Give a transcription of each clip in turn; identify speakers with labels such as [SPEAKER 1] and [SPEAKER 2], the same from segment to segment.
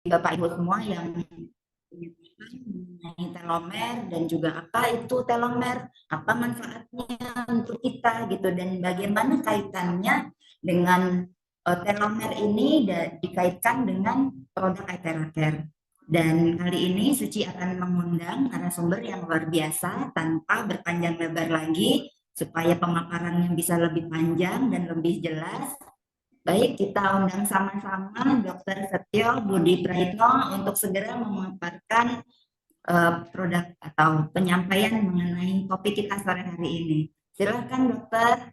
[SPEAKER 1] Bapak Ibu semua yang menyampaikan mengenai telomer dan juga apa itu telomer, apa manfaatnya untuk kita gitu dan bagaimana kaitannya dengan telomer ini dikaitkan dengan produk Eteraker. Dan kali ini Suci akan mengundang narasumber yang luar biasa tanpa berpanjang lebar lagi supaya pemaparannya bisa lebih panjang dan lebih jelas. Baik, kita undang sama-sama Dr. Setio Budi Praitno untuk segera memaparkan produk atau penyampaian mengenai topik kita sore hari ini. Silakan, Dokter.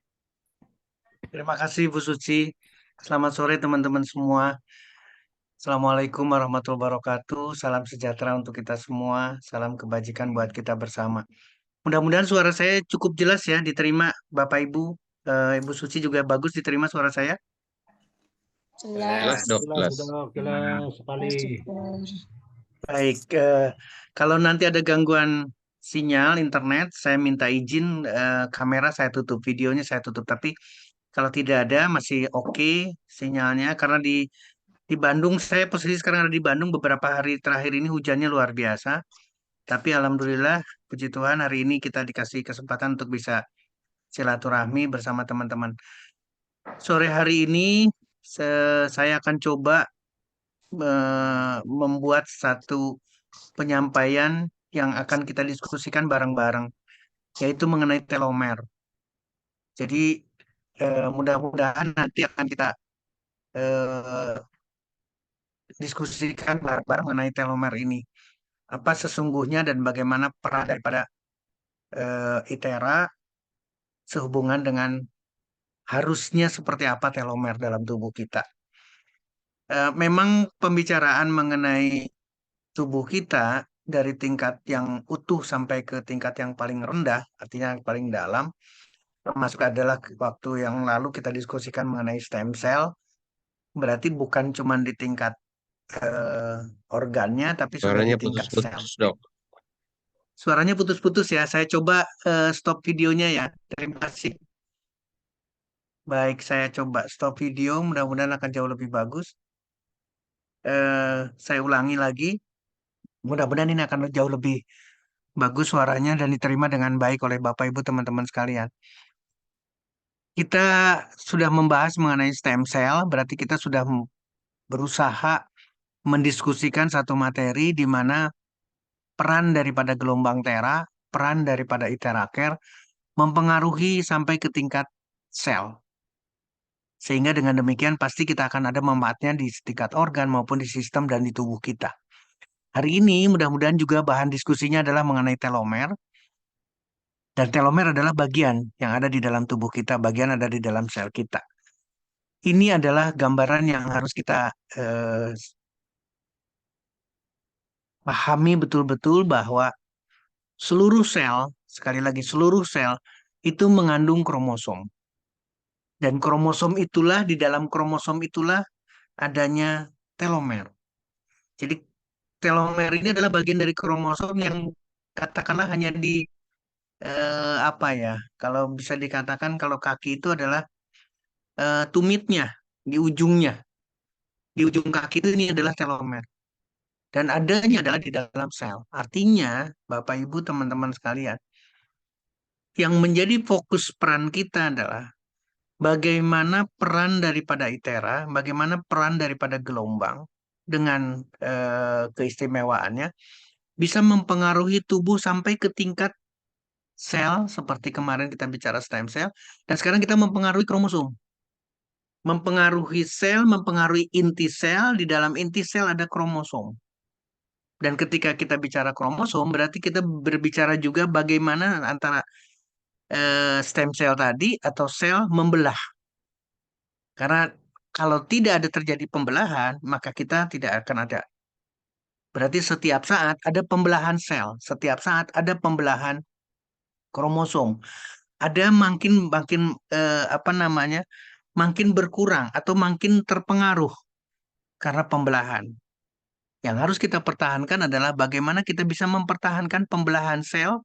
[SPEAKER 2] Terima kasih Bu Suci. Selamat sore teman-teman semua. Assalamualaikum warahmatullahi wabarakatuh. Salam sejahtera untuk kita semua. Salam kebajikan buat kita bersama. Mudah-mudahan suara saya cukup jelas ya, diterima Bapak Ibu. Ibu Suci juga bagus diterima suara saya.
[SPEAKER 3] Jelas,
[SPEAKER 4] Jelas.
[SPEAKER 3] dok,
[SPEAKER 4] Jelas.
[SPEAKER 3] dok, jelas sekali.
[SPEAKER 2] Baik, kalau nanti ada gangguan sinyal internet, saya minta izin kamera saya tutup, videonya saya tutup. Tapi kalau tidak ada masih oke sinyalnya karena di Bandung, saya posisi sekarang ada di Bandung. Beberapa hari terakhir ini hujannya luar biasa. Tapi alhamdulillah, puji Tuhan hari ini kita dikasih kesempatan untuk bisa silaturahmi bersama teman-teman. Sore hari ini saya akan coba membuat satu penyampaian yang akan kita diskusikan bareng-bareng, yaitu mengenai telomer. Jadi mudah-mudahan nanti akan kita eh, diskusikan bareng-bareng mengenai telomer ini. Apa sesungguhnya dan bagaimana peran daripada ITERA sehubungan dengan harusnya seperti apa telomer dalam tubuh kita. Memang pembicaraan mengenai tubuh kita dari tingkat yang utuh sampai ke tingkat yang paling rendah, artinya yang paling dalam, termasuk adalah waktu yang lalu kita diskusikan mengenai stem cell, berarti bukan cuma di tingkat eh, organnya, tapi sudah di
[SPEAKER 4] Suaranya
[SPEAKER 2] tingkat sel.
[SPEAKER 4] putus-putus, Dok.
[SPEAKER 2] Suaranya putus-putus ya, saya coba stop videonya ya. Terima kasih. Baik, saya coba stop video, mudah-mudahan akan jauh lebih bagus. Saya ulangi lagi, mudah-mudahan ini akan jauh lebih bagus suaranya dan diterima dengan baik oleh Bapak Ibu teman-teman sekalian. Kita sudah membahas mengenai stem cell, berarti kita sudah berusaha mendiskusikan satu materi di mana peran daripada gelombang tera, peran daripada interaker mempengaruhi sampai ke tingkat sel. Sehingga dengan demikian pasti kita akan ada manfaatnya di tingkat organ maupun di sistem dan di tubuh kita. Hari ini mudah-mudahan juga bahan diskusinya adalah mengenai telomer. Dan telomer adalah bagian yang ada di dalam tubuh kita, bagian ada di dalam sel kita. Ini adalah gambaran yang harus kita eh, pahami betul-betul bahwa seluruh sel, sekali lagi seluruh sel, itu mengandung kromosom. Dan kromosom itulah, di dalam kromosom itulah adanya telomer. Jadi telomer ini adalah bagian dari kromosom yang katakanlah hanya di apa ya, kalau bisa dikatakan kalau kaki itu adalah tumitnya, di ujungnya. Di ujung kaki itu ini adalah telomer. Dan adanya adalah di dalam sel. Artinya, Bapak Ibu teman-teman sekalian, yang menjadi fokus peran kita adalah bagaimana peran daripada ITERA, bagaimana peran daripada gelombang dengan keistimewaannya bisa mempengaruhi tubuh sampai ke tingkat sel seperti kemarin kita bicara stem cell dan sekarang kita mempengaruhi kromosom. Mempengaruhi sel, mempengaruhi inti sel, di dalam inti sel ada kromosom. Dan ketika kita bicara kromosom berarti kita berbicara juga bagaimana antara stem cell tadi atau sel membelah. Karena kalau tidak ada terjadi pembelahan, maka kita tidak akan ada. Berarti setiap saat ada pembelahan sel, setiap saat ada pembelahan kromosom. Ada makin makin apa namanya? Makin berkurang atau makin terpengaruh karena pembelahan. Yang harus kita pertahankan adalah bagaimana kita bisa mempertahankan pembelahan sel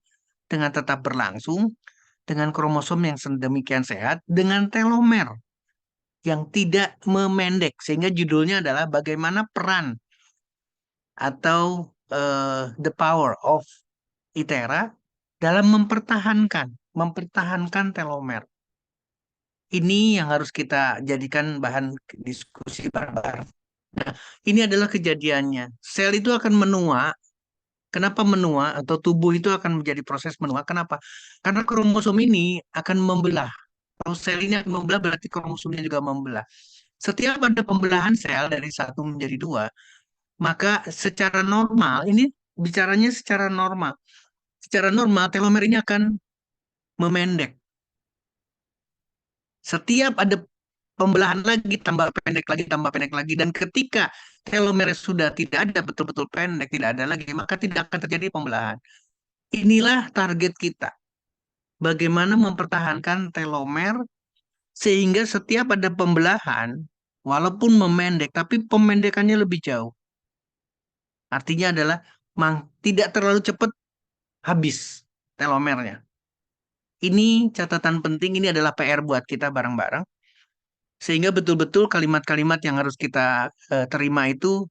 [SPEAKER 2] dengan tetap berlangsung, dengan kromosom yang sedemikian sehat, dengan telomer yang tidak memendek. Sehingga judulnya adalah bagaimana peran atau the power of ITERA dalam mempertahankan telomer. Ini yang harus kita jadikan bahan diskusi bareng-bareng. Nah, ini adalah kejadiannya. Sel itu akan menua. Kenapa menua atau tubuh itu akan menjadi proses menua? Kenapa? Karena kromosom ini akan membelah. Kalau sel ini akan membelah, berarti kromosomnya juga membelah. Setiap ada pembelahan sel dari satu menjadi dua, maka secara normal, ini bicaranya secara normal. Secara normal, telomer ini akan memendek. Setiap ada pembelahan lagi, tambah pendek lagi, tambah pendek lagi. Dan ketika telomer sudah tidak ada, betul-betul pendek, tidak ada lagi, maka tidak akan terjadi pembelahan. Inilah target kita. Bagaimana mempertahankan telomer sehingga setiap ada pembelahan, walaupun memendek, tapi pemendekannya lebih jauh. Artinya adalah tidak terlalu cepat habis telomernya. Ini catatan penting, ini adalah PR buat kita bareng-bareng. Sehingga betul-betul kalimat-kalimat yang harus kita terima itu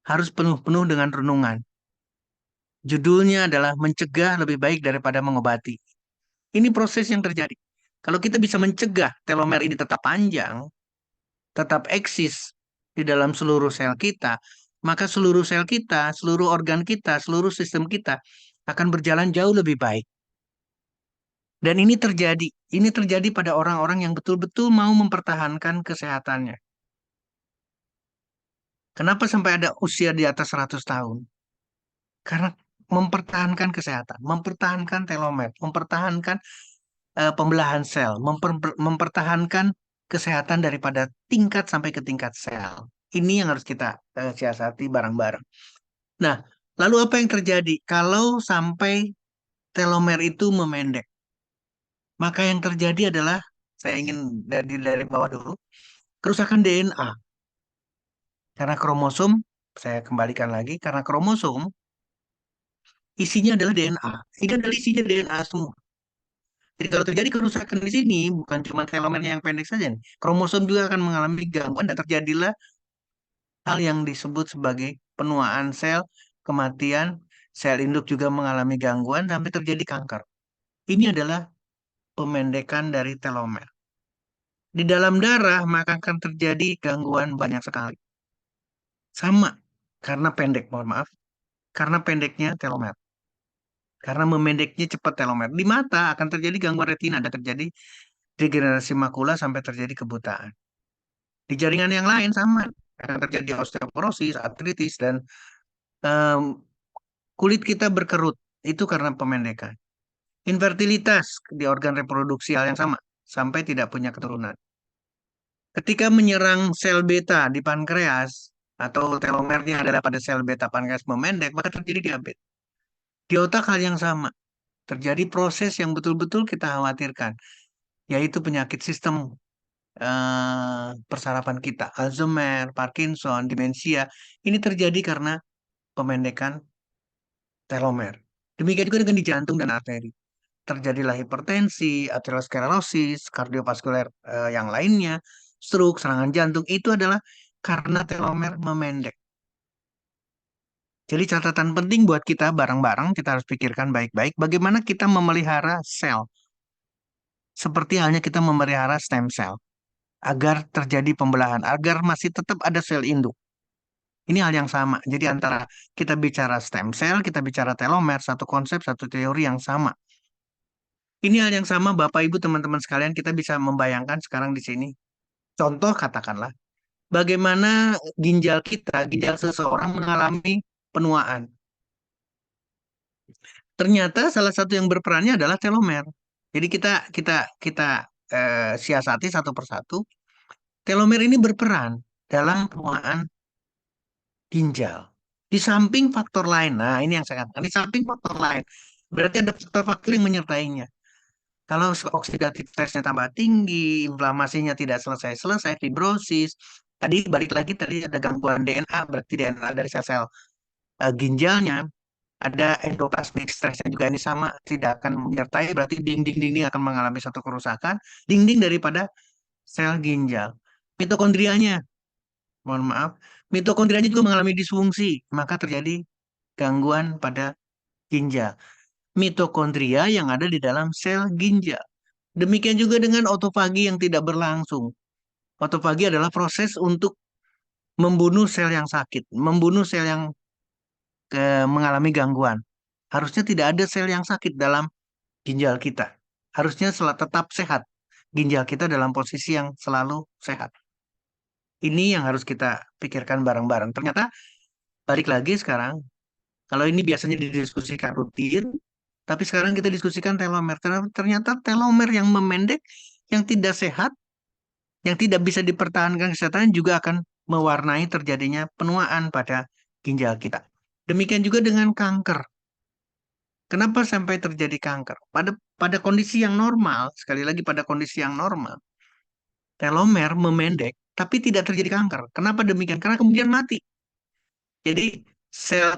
[SPEAKER 2] harus penuh-penuh dengan renungan. Judulnya adalah mencegah lebih baik daripada mengobati. Ini proses yang terjadi. Kalau kita bisa mencegah telomer ini tetap panjang, tetap eksis di dalam seluruh sel kita, maka seluruh sel kita, seluruh organ kita, seluruh sistem kita akan berjalan jauh lebih baik. Dan ini terjadi pada orang-orang yang betul-betul mau mempertahankan kesehatannya. Kenapa sampai ada usia di atas 100 tahun? Karena mempertahankan kesehatan, mempertahankan telomer, mempertahankan pembelahan sel, mempertahankan kesehatan daripada tingkat sampai ke tingkat sel. Ini yang harus kita siasati bareng-bareng. Nah, lalu apa yang terjadi kalau sampai telomer itu memendek? Maka yang terjadi adalah, saya ingin dari bawah dulu, kerusakan DNA. Karena kromosom, saya kembalikan lagi, karena kromosom isinya adalah DNA. Ini adalah isinya DNA semua. Jadi kalau terjadi kerusakan di sini, bukan cuma telomernya yang pendek saja nih. Kromosom juga akan mengalami gangguan dan terjadilah hal yang disebut sebagai penuaan sel, kematian, sel induk juga mengalami gangguan sampai terjadi kanker. Ini adalah pemendekan dari telomer. Di dalam darah maka akan terjadi gangguan banyak sekali. Sama, karena pendek, mohon maaf, karena pendeknya telomer. Karena memendeknya cepat telomer. Di mata akan terjadi gangguan retina, ada terjadi degenerasi makula sampai terjadi kebutaan. Di jaringan yang lain sama, akan terjadi osteoporosis, artritis, dan em, kulit kita berkerut. Itu karena pemendekan. Infertilitas di organ reproduksi hal yang sama, sampai tidak punya keturunan. Ketika menyerang sel beta di pankreas, atau telomernya adalah pada sel beta pankreas memendek, maka terjadi diabetes. Di otak hal yang sama, terjadi proses yang betul-betul kita khawatirkan, yaitu penyakit sistem persarafan kita, Alzheimer, Parkinson, demensia. Ini terjadi karena pemendekan telomer. Demikian juga dengan di jantung dan arteri. Terjadilah hipertensi, aterosklerosis, kardiovaskuler yang lainnya, stroke, serangan jantung, itu adalah karena telomer memendek. Jadi catatan penting buat kita bareng-bareng, kita harus pikirkan baik-baik bagaimana kita memelihara sel. Seperti halnya kita memelihara stem cell. Agar terjadi pembelahan, agar masih tetap ada sel induk. Ini hal yang sama. Jadi antara kita bicara stem cell, kita bicara telomer, satu konsep, satu teori yang sama. Ini hal yang sama, Bapak, Ibu, teman-teman sekalian, kita bisa membayangkan sekarang di sini. Contoh katakanlah, bagaimana ginjal kita, ginjal seseorang mengalami penuaan. Ternyata salah satu yang berperannya adalah telomer. Jadi kita siasati satu persatu. Telomer ini berperan dalam penuaan ginjal. Di samping faktor lain, nah ini yang saya katakan, di samping faktor lain, berarti ada faktor-faktor yang menyertainya. Kalau oksidatif stresnya tambah tinggi, inflamasinya tidak selesai-selesai, fibrosis, tadi balik lagi tadi ada gangguan DNA, berarti DNA dari sel-sel ginjalnya, ada endoplasmic stressnya juga ini sama, tidak akan menyertai, berarti dinding-dinding ini akan mengalami satu kerusakan, dinding daripada sel ginjal. Mitokondrianya, mohon maaf, Mitokondrianya juga mengalami disfungsi, maka terjadi gangguan pada ginjal. Mitokondria yang ada di dalam sel ginjal. Demikian juga dengan otofagi yang tidak berlangsung. Otofagi adalah proses untuk membunuh sel yang sakit, membunuh sel yang mengalami gangguan. Harusnya tidak ada sel yang sakit dalam ginjal kita. Harusnya tetap sehat. Ginjal kita dalam posisi yang selalu sehat. Ini yang harus kita pikirkan bareng-bareng. Ternyata balik lagi sekarang, kalau ini biasanya didiskusikan rutin, tapi sekarang kita diskusikan telomer. Ternyata telomer yang memendek, yang tidak sehat, yang tidak bisa dipertahankan kesehatan juga akan mewarnai terjadinya penuaan pada ginjal kita. Demikian juga dengan kanker. Kenapa sampai terjadi kanker? Pada kondisi yang normal, sekali lagi pada kondisi yang normal, telomer memendek, tapi tidak terjadi kanker. Kenapa demikian? Karena kemudian mati. Jadi sel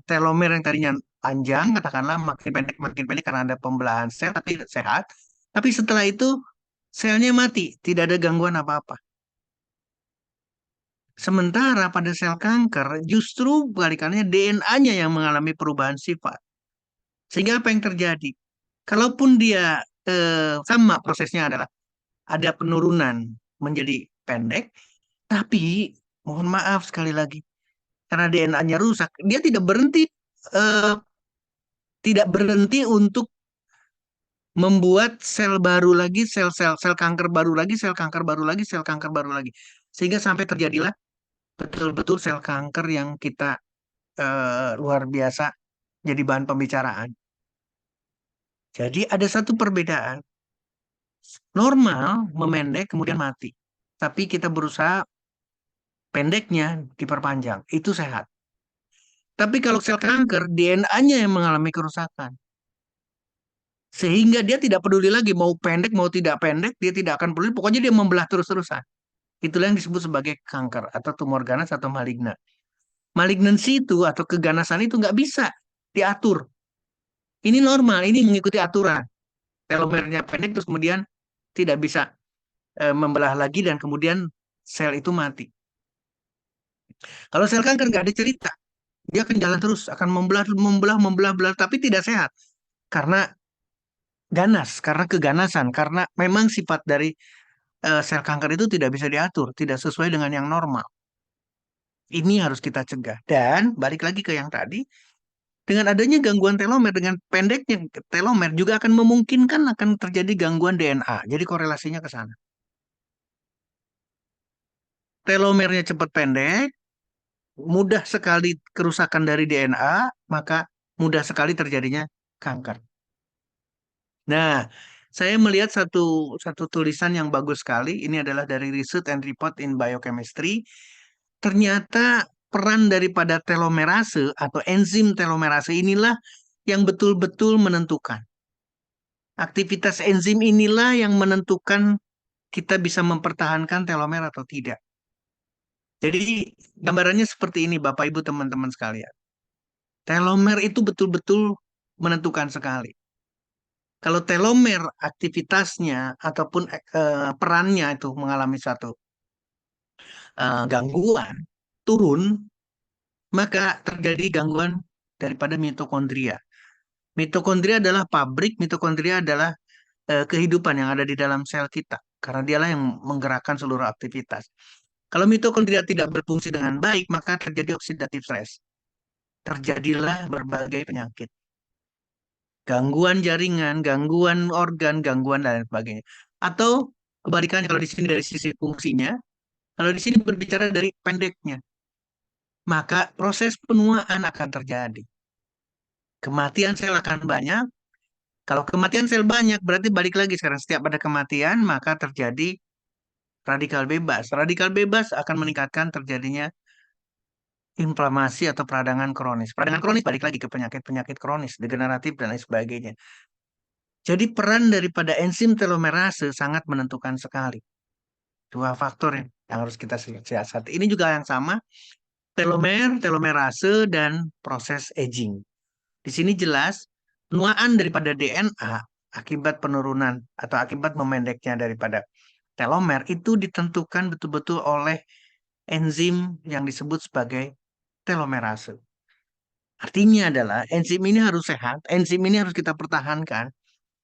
[SPEAKER 2] telomer yang tadinya panjang, katakanlah makin pendek karena ada pembelahan sel, tapi sehat. Tapi setelah itu selnya mati, tidak ada gangguan apa-apa. Sementara pada sel kanker, justru balikannya DNA-nya yang mengalami perubahan sifat. Sehingga apa yang terjadi? Kalaupun dia sama prosesnya adalah ada penurunan menjadi pendek, tapi mohon maaf sekali lagi, karena DNA-nya rusak, dia eh, tidak berhenti untuk membuat sel baru lagi, sel kanker baru lagi, sel kanker baru lagi, sel kanker baru lagi. Sehingga sampai terjadilah betul-betul sel kanker yang kita luar biasa jadi bahan pembicaraan. Jadi ada satu perbedaan. Normal, memendek, kemudian mati. Tapi kita berusaha pendeknya diperpanjang. Itu sehat. Tapi kalau sel kanker, DNA-nya yang mengalami kerusakan. Sehingga dia tidak peduli lagi mau pendek, mau tidak pendek, dia tidak akan peduli. Pokoknya dia membelah terus-terusan. Itulah yang disebut sebagai kanker atau tumor ganas atau maligna. Malignansi itu atau keganasan itu nggak bisa diatur. Ini normal, ini mengikuti aturan. Telomernya pendek terus kemudian tidak bisa membelah lagi dan kemudian sel itu mati. Kalau sel kanker nggak ada cerita, dia akan jalan terus, akan membelah, membelah, membelah, belah, tapi tidak sehat karena ganas, karena keganasan, karena memang sifat dari sel kanker itu tidak bisa diatur, tidak sesuai dengan yang normal. Ini harus kita cegah. Dan balik lagi ke yang tadi, dengan adanya gangguan telomer, dengan pendeknya telomer juga akan memungkinkan akan terjadi gangguan DNA. Jadi korelasinya ke sana. Telomernya cepat pendek, mudah sekali kerusakan dari DNA, maka mudah sekali terjadinya kanker. Nah, saya melihat satu tulisan yang bagus sekali. Ini adalah dari Research and Report in Biochemistry. Ternyata peran daripada telomerase atau enzim telomerase inilah yang betul-betul menentukan. Aktivitas enzim inilah yang menentukan kita bisa mempertahankan telomer atau tidak. Jadi gambarannya seperti ini Bapak Ibu teman-teman sekalian. Telomer itu betul-betul menentukan sekali. Kalau telomer aktivitasnya ataupun perannya itu mengalami satu gangguan turun, maka terjadi gangguan daripada mitokondria. Mitokondria adalah pabrik, mitokondria adalah kehidupan yang ada di dalam sel kita, karena dialah yang menggerakkan seluruh aktivitas. Kalau mitokondria tidak berfungsi dengan baik, maka terjadi oxidative stress. Terjadilah berbagai penyakit. Gangguan jaringan, gangguan organ, gangguan dan lain sebagainya. Atau kebalikannya kalau di sini dari sisi fungsinya, kalau di sini berbicara dari pendeknya, maka proses penuaan akan terjadi. Kematian sel akan banyak. Kalau kematian sel banyak, berarti balik lagi sekarang. Setiap ada kematian, maka terjadi radikal bebas. Radikal bebas akan meningkatkan terjadinya inflamasi atau peradangan kronis. Peradangan kronis balik lagi ke penyakit-penyakit kronis, degeneratif, dan lain sebagainya. Jadi peran daripada enzim telomerase sangat menentukan sekali. Dua faktor yang harus kita siasati. Ini juga yang sama, telomerase, dan proses aging. Di sini jelas, penuaan daripada DNA akibat penurunan atau akibat memendeknya daripada telomer itu ditentukan betul-betul oleh enzim yang disebut sebagai telomerase. Artinya adalah enzim ini harus sehat, enzim ini harus kita pertahankan.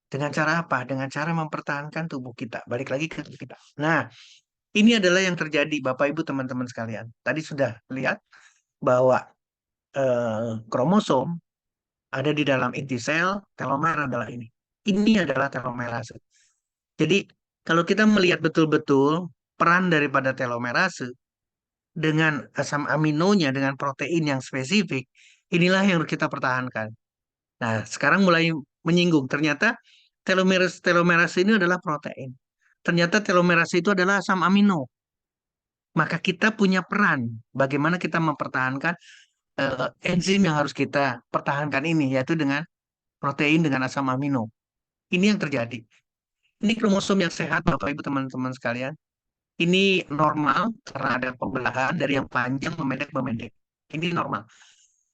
[SPEAKER 2] Dengan cara apa? Dengan cara mempertahankan tubuh kita. Balik lagi ke kita. Nah, ini adalah yang terjadi, Bapak Ibu teman-teman sekalian. Tadi sudah lihat bahwa kromosom ada di dalam inti sel, telomer adalah ini. Ini adalah telomerase. Jadi, kalau kita melihat betul-betul peran daripada telomerase dengan asam aminonya, dengan protein yang spesifik, inilah yang harus kita pertahankan. Nah, sekarang mulai menyinggung. Ternyata telomerase ini adalah protein. Ternyata telomerase itu adalah asam amino. Maka kita punya peran bagaimana kita mempertahankan enzim yang harus kita pertahankan ini, yaitu dengan protein dengan asam amino. Ini yang terjadi. Ini kromosom yang sehat, Bapak Ibu teman-teman sekalian. Ini normal karena ada pembelahan dari yang panjang memendek memendek. Ini normal.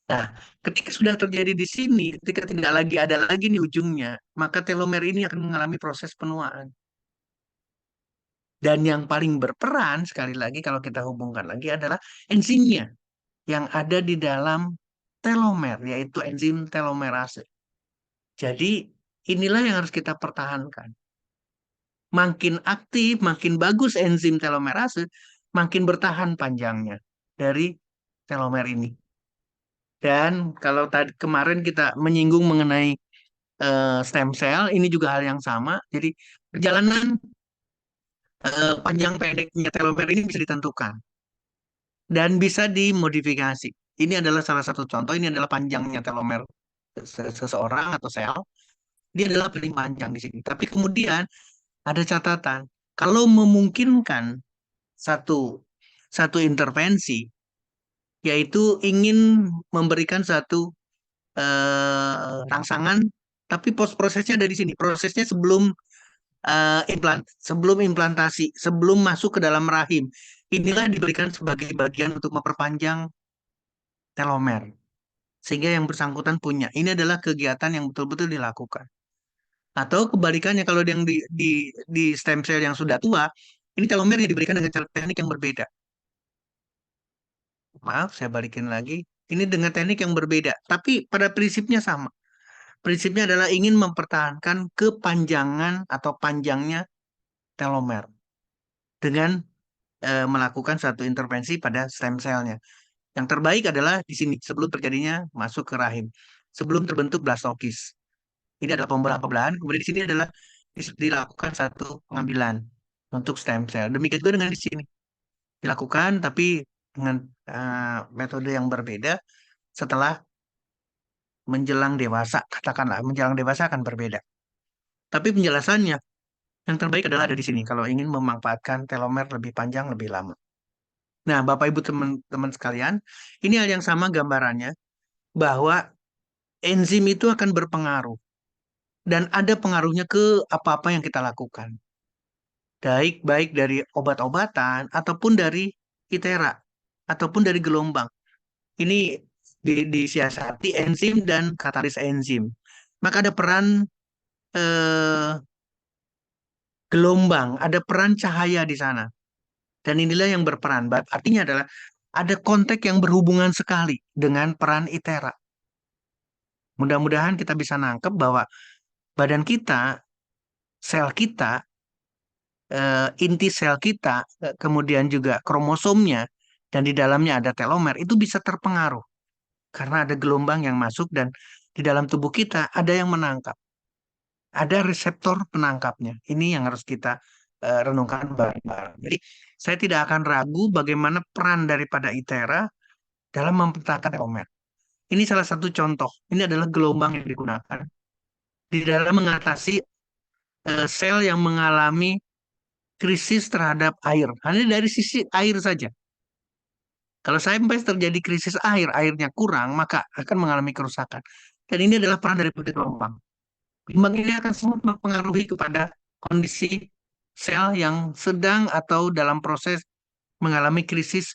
[SPEAKER 2] Nah, ketika sudah terjadi di sini, ketika tidak lagi ada lagi nih ujungnya, maka telomer ini akan mengalami proses penuaan. Dan yang paling berperan, sekali lagi kalau kita hubungkan lagi adalah enzimnya yang ada di dalam telomer, yaitu enzim telomerase. Jadi, inilah yang harus kita pertahankan. Makin aktif, makin bagus enzim telomerase, makin bertahan panjangnya dari telomer ini. Dan kalau tadi kemarin kita menyinggung mengenai stem cell, ini juga hal yang sama. Jadi perjalanan panjang pendeknya telomer ini bisa ditentukan dan bisa dimodifikasi. Ini adalah salah satu contoh. Ini adalah panjangnya telomer seseorang atau sel. Dia adalah paling panjang di sini. Tapi kemudian ada catatan. Kalau memungkinkan satu satu intervensi, yaitu ingin memberikan satu rangsangan, tapi prosesnya dari sini. Prosesnya sebelum implantasi, sebelum masuk ke dalam rahim. Inilah diberikan sebagai bagian untuk memperpanjang telomer. Sehingga yang bersangkutan punya. Ini adalah kegiatan yang betul-betul dilakukan. Atau kebalikannya kalau yang di stem cell yang sudah tua, ini telomer yang diberikan dengan cara teknik yang berbeda. Maaf, saya balikin lagi. Ini dengan teknik yang berbeda, tapi pada prinsipnya sama. Prinsipnya adalah ingin mempertahankan kepanjangan atau panjangnya telomer dengan melakukan satu intervensi pada stem cell-nya. Yang terbaik adalah di sini sebelum terjadinya masuk ke rahim, sebelum terbentuk blastokis. Ini adalah pembelahan, kemudian di sini adalah dilakukan satu pengambilan untuk stem cell. Demikian juga dengan di sini dilakukan, tapi dengan metode yang berbeda setelah menjelang dewasa, katakanlah menjelang dewasa akan berbeda. Tapi penjelasannya yang terbaik adalah ada di sini kalau ingin memanfaatkan telomer lebih panjang, lebih lama. Nah, Bapak Ibu teman-teman sekalian, ini hal yang sama gambarannya bahwa enzim itu akan berpengaruh dan ada pengaruhnya ke apa-apa yang kita lakukan. Baik dari obat-obatan ataupun dari itera ataupun dari gelombang. Ini disiasati enzim dan katalis enzim. Maka ada peran eh, gelombang, ada peran cahaya di sana. Dan inilah yang berperan. Artinya adalah ada konteks yang berhubungan sekali dengan peran itera. Mudah-mudahan kita bisa nangkep bahwa badan kita, sel kita, inti sel kita, kemudian juga kromosomnya, dan di dalamnya ada telomer, itu bisa terpengaruh. Karena ada gelombang yang masuk dan di dalam tubuh kita ada yang menangkap. Ada reseptor penangkapnya. Ini yang harus kita renungkan bareng-bareng. Jadi saya tidak akan ragu bagaimana peran daripada itera dalam mempertahankan telomer. Ini salah satu contoh. Ini adalah gelombang yang digunakan di dalam mengatasi sel yang mengalami krisis terhadap air. Hanya dari sisi air saja. Kalau sampai terjadi krisis air, airnya kurang, maka akan mengalami kerusakan. Dan ini adalah peran dari gelombang. Gelombang ini akan sangat mempengaruhi kepada kondisi sel yang sedang atau dalam proses mengalami krisis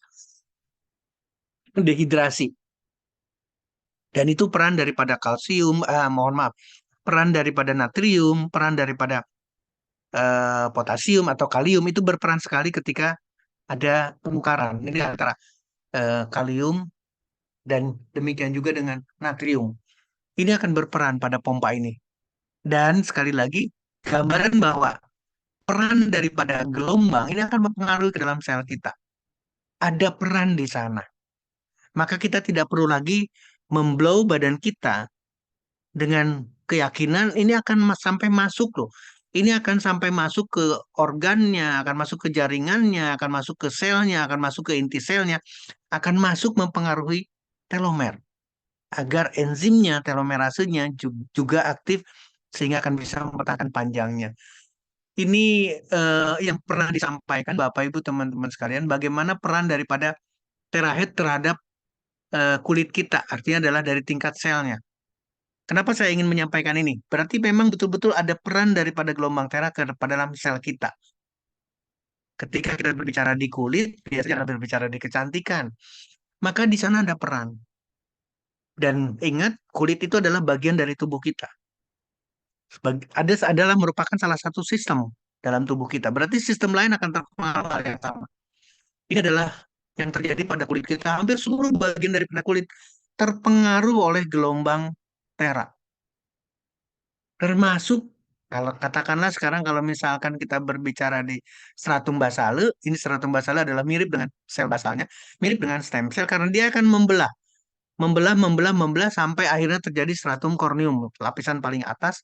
[SPEAKER 2] dehidrasi. Dan itu peran daripada kalsium, mohon maaf, peran daripada natrium, peran daripada potasium atau kalium itu berperan sekali ketika ada penukaran ini antara kalium dan demikian juga dengan natrium. Ini akan berperan pada pompa ini. Dan sekali lagi, gambaran bahwa peran daripada gelombang ini akan mempengaruhi ke dalam sel kita. Ada peran di sana. Maka kita tidak perlu lagi memblow badan kita dengan keyakinan ini akan sampai masuk loh. Ini akan sampai masuk ke organnya, akan masuk ke jaringannya, akan masuk ke selnya, akan masuk ke inti selnya, akan masuk mempengaruhi telomer agar enzimnya, telomerasenya juga aktif sehingga akan bisa mempertahankan panjangnya. Ini yang pernah disampaikan Bapak Ibu teman-teman sekalian, bagaimana peran daripada terahet terhadap kulit kita, artinya adalah dari tingkat selnya. Kenapa saya ingin menyampaikan ini? Berarti memang betul-betul ada peran daripada gelombang tera ke dalam sel kita. Ketika kita berbicara di kulit, biasanya kita berbicara di kecantikan. Maka di sana ada peran. Dan ingat, kulit itu adalah bagian dari tubuh kita. Ada adalah merupakan salah satu sistem dalam tubuh kita. Berarti sistem lain akan terpengaruh hal yang sama. Ini adalah yang terjadi pada kulit kita. Hampir seluruh bagian daripada kulit terpengaruh oleh gelombang tera. Termasuk kalau katakanlah sekarang kalau misalkan kita berbicara di stratum basale, ini stratum basale adalah mirip dengan sel basalnya, mirip dengan stem cell karena dia akan membelah, membelah, membelah, membelah sampai akhirnya terjadi stratum corneum, lapisan paling atas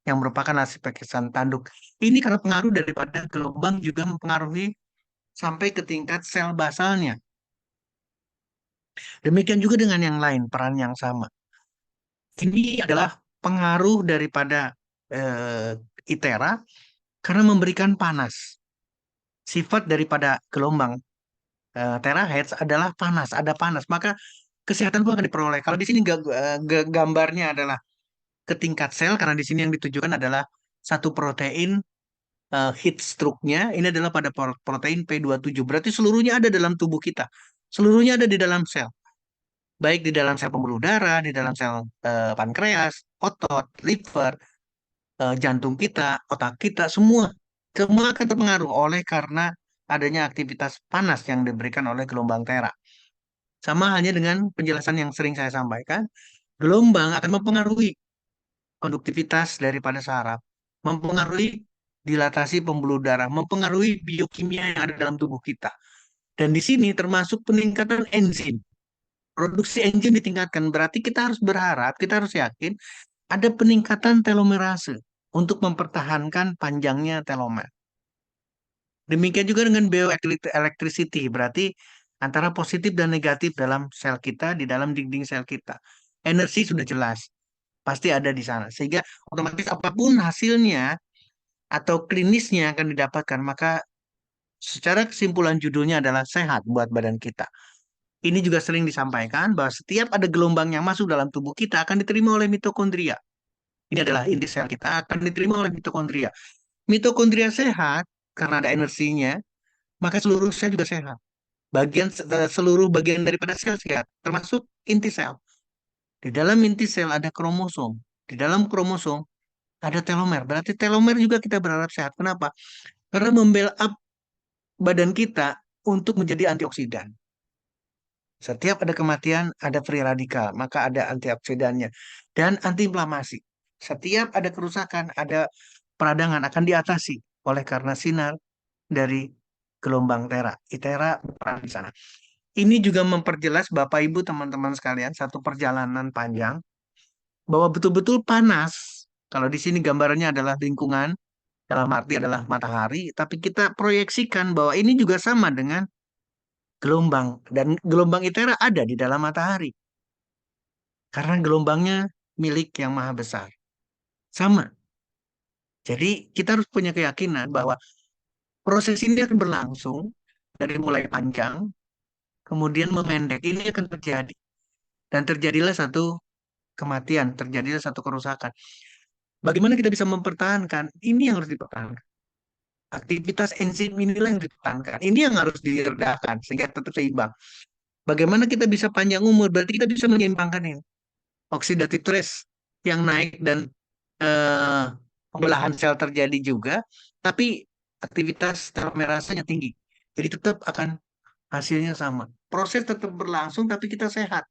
[SPEAKER 2] yang merupakan lapisan tanduk. Ini karena pengaruh daripada gelombang juga mempengaruhi sampai ke tingkat sel basalnya. Demikian juga dengan yang lain, peran yang sama. Ini adalah pengaruh daripada eh, ITERA karena memberikan panas. Sifat daripada gelombang terahertz adalah panas, ada panas. Maka kesehatan pun akan diperoleh. Kalau di sini gambarnya adalah ke tingkat sel, karena di sini yang ditujukan adalah satu protein heat stroke-nya. Ini adalah pada protein P27. Berarti seluruhnya ada dalam tubuh kita. Seluruhnya ada di dalam sel. Baik di dalam sel pembuluh darah, di dalam sel pankreas, otot, liver, jantung kita, otak kita, semua. Semua akan terpengaruh oleh karena adanya aktivitas panas yang diberikan oleh gelombang tera. Sama halnya dengan penjelasan yang sering saya sampaikan, gelombang akan mempengaruhi konduktivitas daripada saraf, mempengaruhi dilatasi pembuluh darah, mempengaruhi biokimia yang ada dalam tubuh kita. Dan di sini termasuk peningkatan enzim. Produksi enzim ditingkatkan, berarti kita harus berharap, kita harus yakin ada peningkatan telomerase untuk mempertahankan panjangnya telomer. Demikian juga dengan bioelectricity, berarti antara positif dan negatif dalam sel kita, di dalam dinding sel kita. Energi sudah jelas, pasti ada di sana. Sehingga otomatis apapun hasilnya atau klinisnya akan didapatkan, maka secara kesimpulan judulnya adalah sehat buat badan kita. Ini juga sering disampaikan bahwa setiap ada gelombang yang masuk dalam tubuh kita akan diterima oleh mitokondria. Ini adalah inti sel kita akan diterima oleh mitokondria. Mitokondria sehat karena ada energinya, maka seluruh sel juga sehat. Seluruh bagian daripada sel sehat, termasuk inti sel. Di dalam inti sel ada kromosom. Di dalam kromosom ada telomer. Berarti telomer juga kita berharap sehat. Kenapa? Karena membel up badan kita untuk menjadi antioksidan. Setiap ada kematian, ada free radikal, maka ada antioksidannya dan antiinflamasi. Setiap ada kerusakan, ada peradangan akan diatasi oleh karena sinar dari gelombang tera. ITERA berperan di sana. Ini juga memperjelas Bapak Ibu teman-teman sekalian satu perjalanan panjang bahwa betul-betul panas. Kalau di sini gambarannya adalah lingkungan, dalam arti adalah matahari, tapi kita proyeksikan bahwa ini juga sama dengan gelombang dan gelombang ITERA ada di dalam matahari karena gelombangnya milik yang maha besar. Sama. Jadi kita harus punya keyakinan bahwa proses ini akan berlangsung dari mulai panjang, kemudian memendek. Ini akan terjadi. Dan terjadilah satu kematian, terjadilah satu kerusakan. Bagaimana kita bisa mempertahankan? Ini yang harus dipertahankan. Aktivitas enzim inilah yang dipertahankan. Ini yang harus diredakan sehingga tetap seimbang. Bagaimana kita bisa panjang umur? Berarti kita bisa menyeimbangkan ini. Oxidative stress yang naik dan eh, pembelahan sel terjadi juga, tapi aktivitas telomerasenya tinggi. Jadi tetap akan hasilnya sama. Proses tetap berlangsung tapi kita sehat.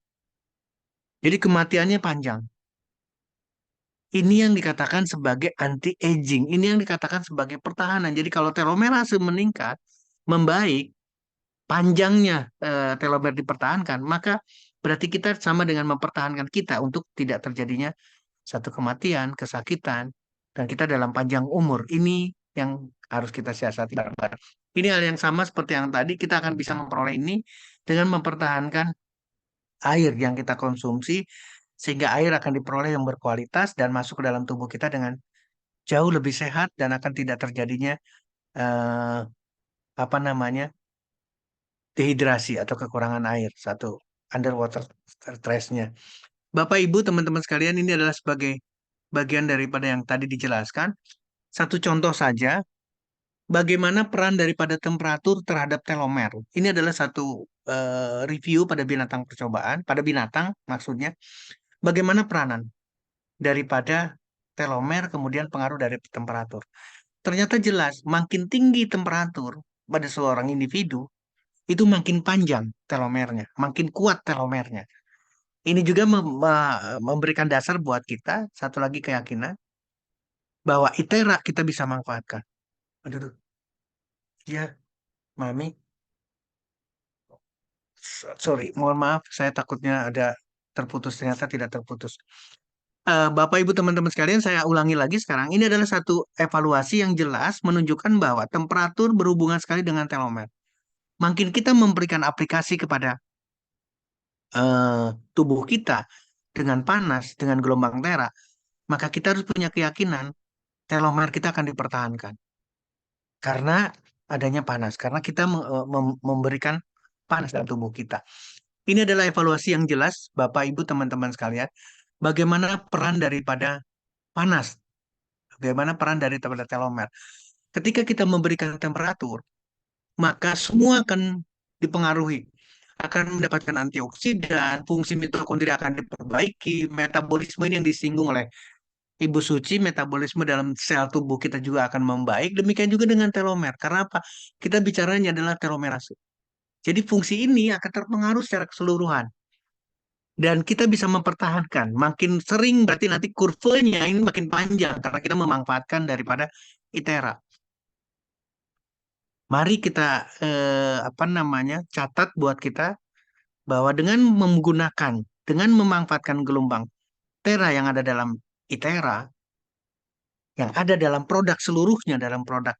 [SPEAKER 2] Jadi kematiannya panjang. Ini yang dikatakan sebagai anti-aging. Ini yang dikatakan sebagai pertahanan. Jadi kalau telomerase meningkat, membaik, panjangnya telomer dipertahankan, maka berarti kita sama dengan mempertahankan kita untuk tidak terjadinya satu kematian, kesakitan, dan kita dalam panjang umur. Ini yang harus kita siasati bareng-bareng. Ini hal yang sama seperti yang tadi, kita akan bisa memperoleh ini dengan mempertahankan air yang kita konsumsi, sehingga air akan diperoleh yang berkualitas dan masuk ke dalam tubuh kita dengan jauh lebih sehat dan akan tidak terjadinya eh, apa namanya dehidrasi atau kekurangan air satu underwater stressnya. Bapak Ibu teman-teman sekalian ini adalah sebagai bagian daripada yang tadi dijelaskan. Satu contoh saja bagaimana peran daripada temperatur terhadap telomer. Ini adalah satu review pada binatang percobaan, pada binatang maksudnya. Bagaimana peranan daripada telomer kemudian pengaruh dari temperatur. Ternyata jelas makin tinggi temperatur pada seorang individu itu makin panjang telomernya, makin kuat telomernya. Ini juga memberikan dasar buat kita, satu lagi keyakinan, bahwa ITERA kita bisa manfaatkan. Aduh, aduh. Ya, Mami, sorry, mohon maaf, saya takutnya ada terputus, ternyata tidak terputus. Bapak, Ibu, teman-teman sekalian, saya ulangi lagi sekarang. Ini adalah satu evaluasi yang jelas menunjukkan bahwa temperatur berhubungan sekali dengan telomer. Makin kita memberikan aplikasi kepada tubuh kita dengan panas, dengan gelombang tera, maka kita harus punya keyakinan telomer kita akan dipertahankan karena adanya panas, karena kita memberikan panas dalam tubuh kita. Ini adalah evaluasi yang jelas, Bapak, Ibu, teman-teman sekalian, bagaimana peran daripada panas, bagaimana peran daripada telomer. Ketika kita memberikan temperatur, maka semua akan dipengaruhi, akan mendapatkan antioksidan, fungsi mitokondria akan diperbaiki, metabolisme ini yang disinggung oleh Ibu Suci, metabolisme dalam sel tubuh kita juga akan membaik. Demikian juga dengan telomer. Karena apa? Kita bicaranya adalah telomerase. Jadi fungsi ini akan terpengaruh secara keseluruhan. Dan kita bisa mempertahankan. Makin sering berarti nanti kurvanya ini makin panjang karena kita memanfaatkan daripada ITERA. Mari kita apa namanya catat buat kita bahwa dengan menggunakan, dengan memanfaatkan gelombang Tera yang ada dalam ITERA, yang ada dalam produk seluruhnya, dalam produk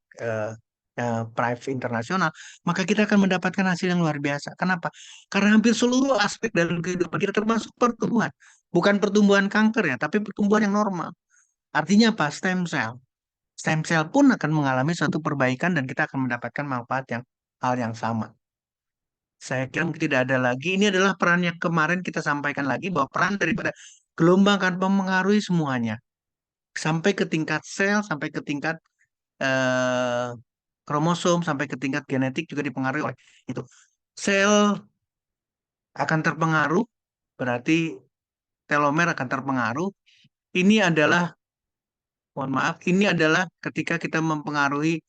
[SPEAKER 2] Prive internasional, maka kita akan mendapatkan hasil yang luar biasa. Kenapa? Karena hampir seluruh aspek dalam kehidupan kita termasuk pertumbuhan. Bukan pertumbuhan kanker ya, tapi pertumbuhan yang normal. Artinya apa? Stem cell. Stem cell pun akan mengalami suatu perbaikan dan kita akan mendapatkan manfaat yang hal yang sama. Saya kira mungkin tidak ada lagi. Ini adalah peran yang kemarin kita sampaikan lagi bahwa peran daripada gelombang akan mempengaruhi semuanya. Sampai ke tingkat sel, sampai ke tingkat eh, kromosom, sampai ke tingkat genetik juga dipengaruhi oleh itu. Sel akan terpengaruh, berarti telomer akan terpengaruh. Ini adalah, mohon maaf, ini adalah ketika kita mempengaruhi,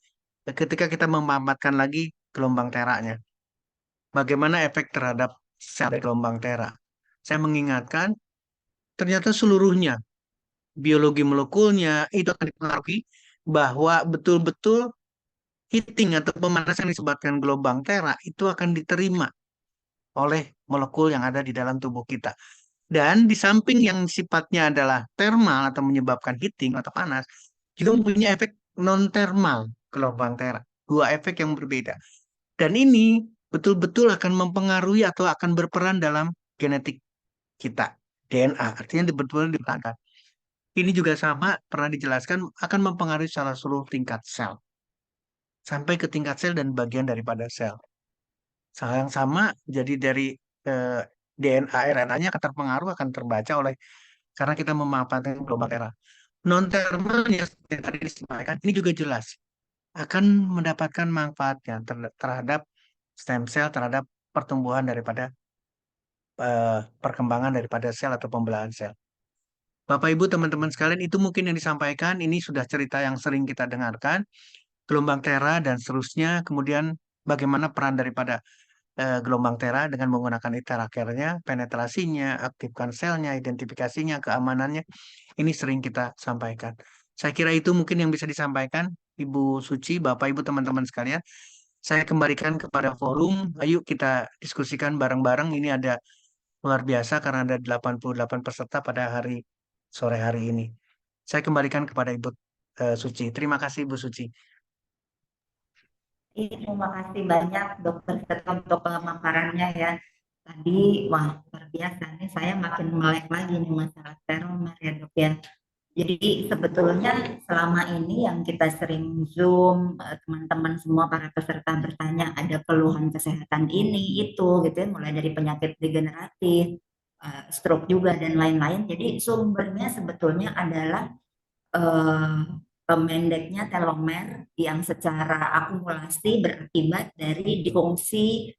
[SPEAKER 2] ketika kita memanfaatkan lagi gelombang teranya. Bagaimana efek terhadap sel gelombang tera? Saya mengingatkan, ternyata seluruhnya, biologi molekulnya itu akan dipengaruhi bahwa betul-betul heating atau pemanasan yang disebabkan gelombang tera itu akan diterima oleh molekul yang ada di dalam tubuh kita. Dan di samping yang sifatnya adalah thermal atau menyebabkan heating atau panas, juga mempunyai efek non-thermal gelombang tera. Dua efek yang berbeda. Dan ini betul-betul akan mempengaruhi atau akan berperan dalam genetik kita, DNA. Artinya betul-betul dipetakan. Ini juga sama, pernah dijelaskan, akan mempengaruhi salah seluruh tingkat sel. Sampai ke tingkat sel dan bagian daripada sel. Hal yang sama, jadi dari eh, DNA, RNA-nya akan terpengaruh, akan terbaca oleh, karena kita memanfaatkan gelombang darah. Non-thermalnya, seperti yang tadi disampaikan, ini juga jelas. Akan mendapatkan manfaatnya terhadap stem cell, terhadap pertumbuhan daripada perkembangan daripada sel atau pembelahan sel. Bapak Ibu teman-teman sekalian itu mungkin yang disampaikan ini sudah cerita yang sering kita dengarkan gelombang tera dan seterusnya kemudian bagaimana peran daripada gelombang Tera dengan menggunakan interakernya, penetrasinya, aktifkan selnya, identifikasinya, keamanannya. Ini sering kita sampaikan. Saya kira itu mungkin yang bisa disampaikan, Ibu Suci, Bapak, Ibu, teman-teman sekalian. Saya kembalikan kepada forum. Ayo kita diskusikan bareng-bareng. Ini ada luar biasa karena ada 88 peserta pada sore hari ini. Saya kembalikan kepada Ibu Suci. Terima kasih, Ibu Suci.
[SPEAKER 1] Terima kasih banyak Dokter Seto untuk pemaparannya ya. Tadi, wah luar biasa nih, saya makin melek lagi nih masalah telomer ya dok ya. Jadi sebetulnya selama ini yang kita sering Zoom, teman-teman semua para peserta bertanya ada keluhan kesehatan ini, itu gitu ya, mulai dari penyakit degeneratif, stroke juga dan lain-lain. Jadi sumbernya sebetulnya adalah eh, pendeknya telomer yang secara akumulasi berakibat dari disfungsi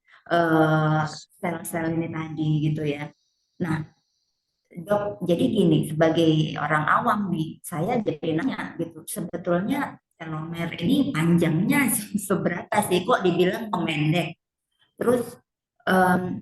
[SPEAKER 1] sel-sel ini tadi gitu ya. Nah, dok, jadi gini, sebagai orang awam nih, saya jadi nanya gitu, sebetulnya telomer ini panjangnya seberapa sih? Kok dibilang memendek? Terus em,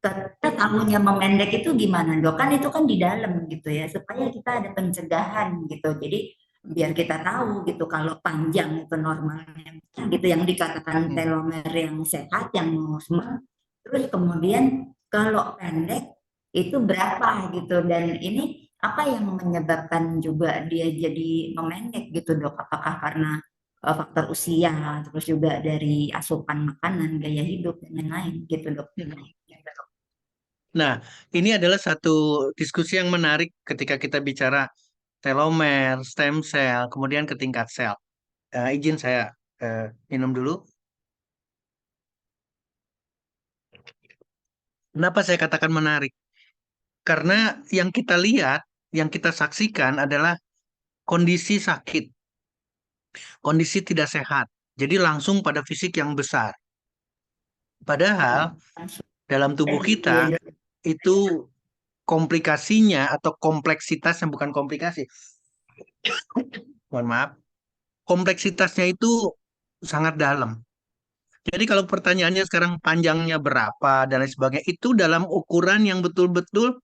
[SPEAKER 1] kita tahunya memendek itu gimana dok? Kan itu kan di dalam gitu ya, supaya kita ada pencegahan gitu. Jadi biar kita tahu gitu kalau panjang itu normalnya gitu yang dikatakan
[SPEAKER 2] Hmm.
[SPEAKER 1] telomer yang sehat, yang normal. Terus kemudian kalau pendek itu berapa gitu dan ini apa yang menyebabkan juga dia jadi memendek gitu dok? Apakah karena faktor usia, terus juga dari asupan makanan, gaya hidup dan lain-lain gitu dok?
[SPEAKER 2] Nah, ini adalah satu diskusi yang menarik ketika kita bicara telomer, stem cell, kemudian ke tingkat sel. Izin saya minum dulu. Kenapa saya katakan menarik? Karena yang kita lihat, yang kita saksikan adalah kondisi sakit, kondisi tidak sehat. Jadi langsung pada fisik yang besar. Padahal dalam tubuh kita
[SPEAKER 1] Iya dok.
[SPEAKER 2] itu komplikasinya atau kompleksitasnya bukan komplikasi, mohon maaf, kompleksitasnya itu sangat dalam. Jadi kalau pertanyaannya sekarang panjangnya berapa dan lain sebagainya, itu dalam ukuran yang betul-betul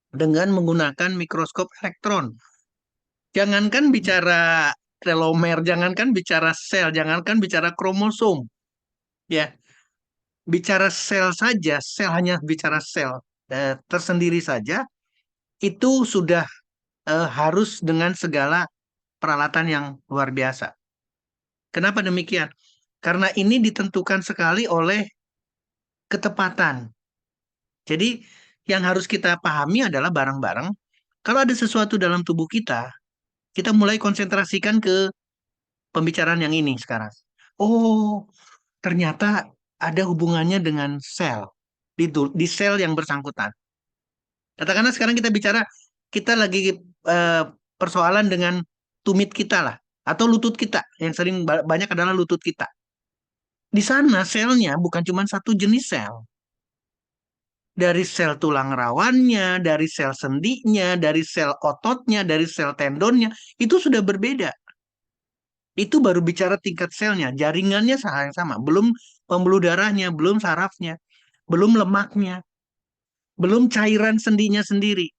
[SPEAKER 2] dengan menggunakan mikroskop elektron. Jangankan bicara telomer, jangankan bicara sel, jangankan bicara kromosom, ya. Bicara sel saja, sel hanya bicara sel tersendiri saja, itu sudah harus dengan segala peralatan yang luar biasa. Kenapa demikian? Karena ini ditentukan sekali oleh ketepatan. Jadi yang harus kita pahami adalah barang-barang. Kalau ada sesuatu dalam tubuh kita mulai konsentrasikan ke pembicaraan yang ini sekarang. Oh, ternyata ada hubungannya dengan sel di sel yang bersangkutan. Katakanlah sekarang kita bicara, kita lagi eh, persoalan dengan tumit kita lah, atau lutut kita, yang sering banyak adalah lutut kita. Di sana selnya bukan cuma satu jenis sel. Dari sel tulang rawannya, dari sel sendinya, dari sel ototnya, dari sel tendonnya, itu sudah berbeda. Itu baru bicara tingkat selnya, jaringannya yang sama, belum pembuluh darahnya, belum sarafnya, belum lemaknya, belum cairan sendinya sendiri.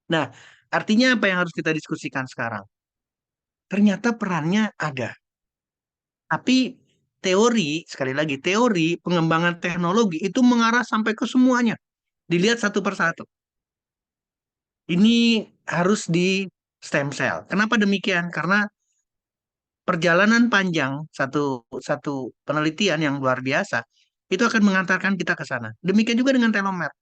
[SPEAKER 2] Nah, artinya apa yang harus kita diskusikan sekarang? Ternyata perannya ada. Tapi teori, sekali lagi, teori pengembangan teknologi itu mengarah sampai ke semuanya. Dilihat satu persatu. Ini harus di stem cell. Kenapa demikian? Karena perjalanan panjang satu satu penelitian yang luar biasa itu akan mengantarkan kita ke sana. Demikian juga dengan telomer.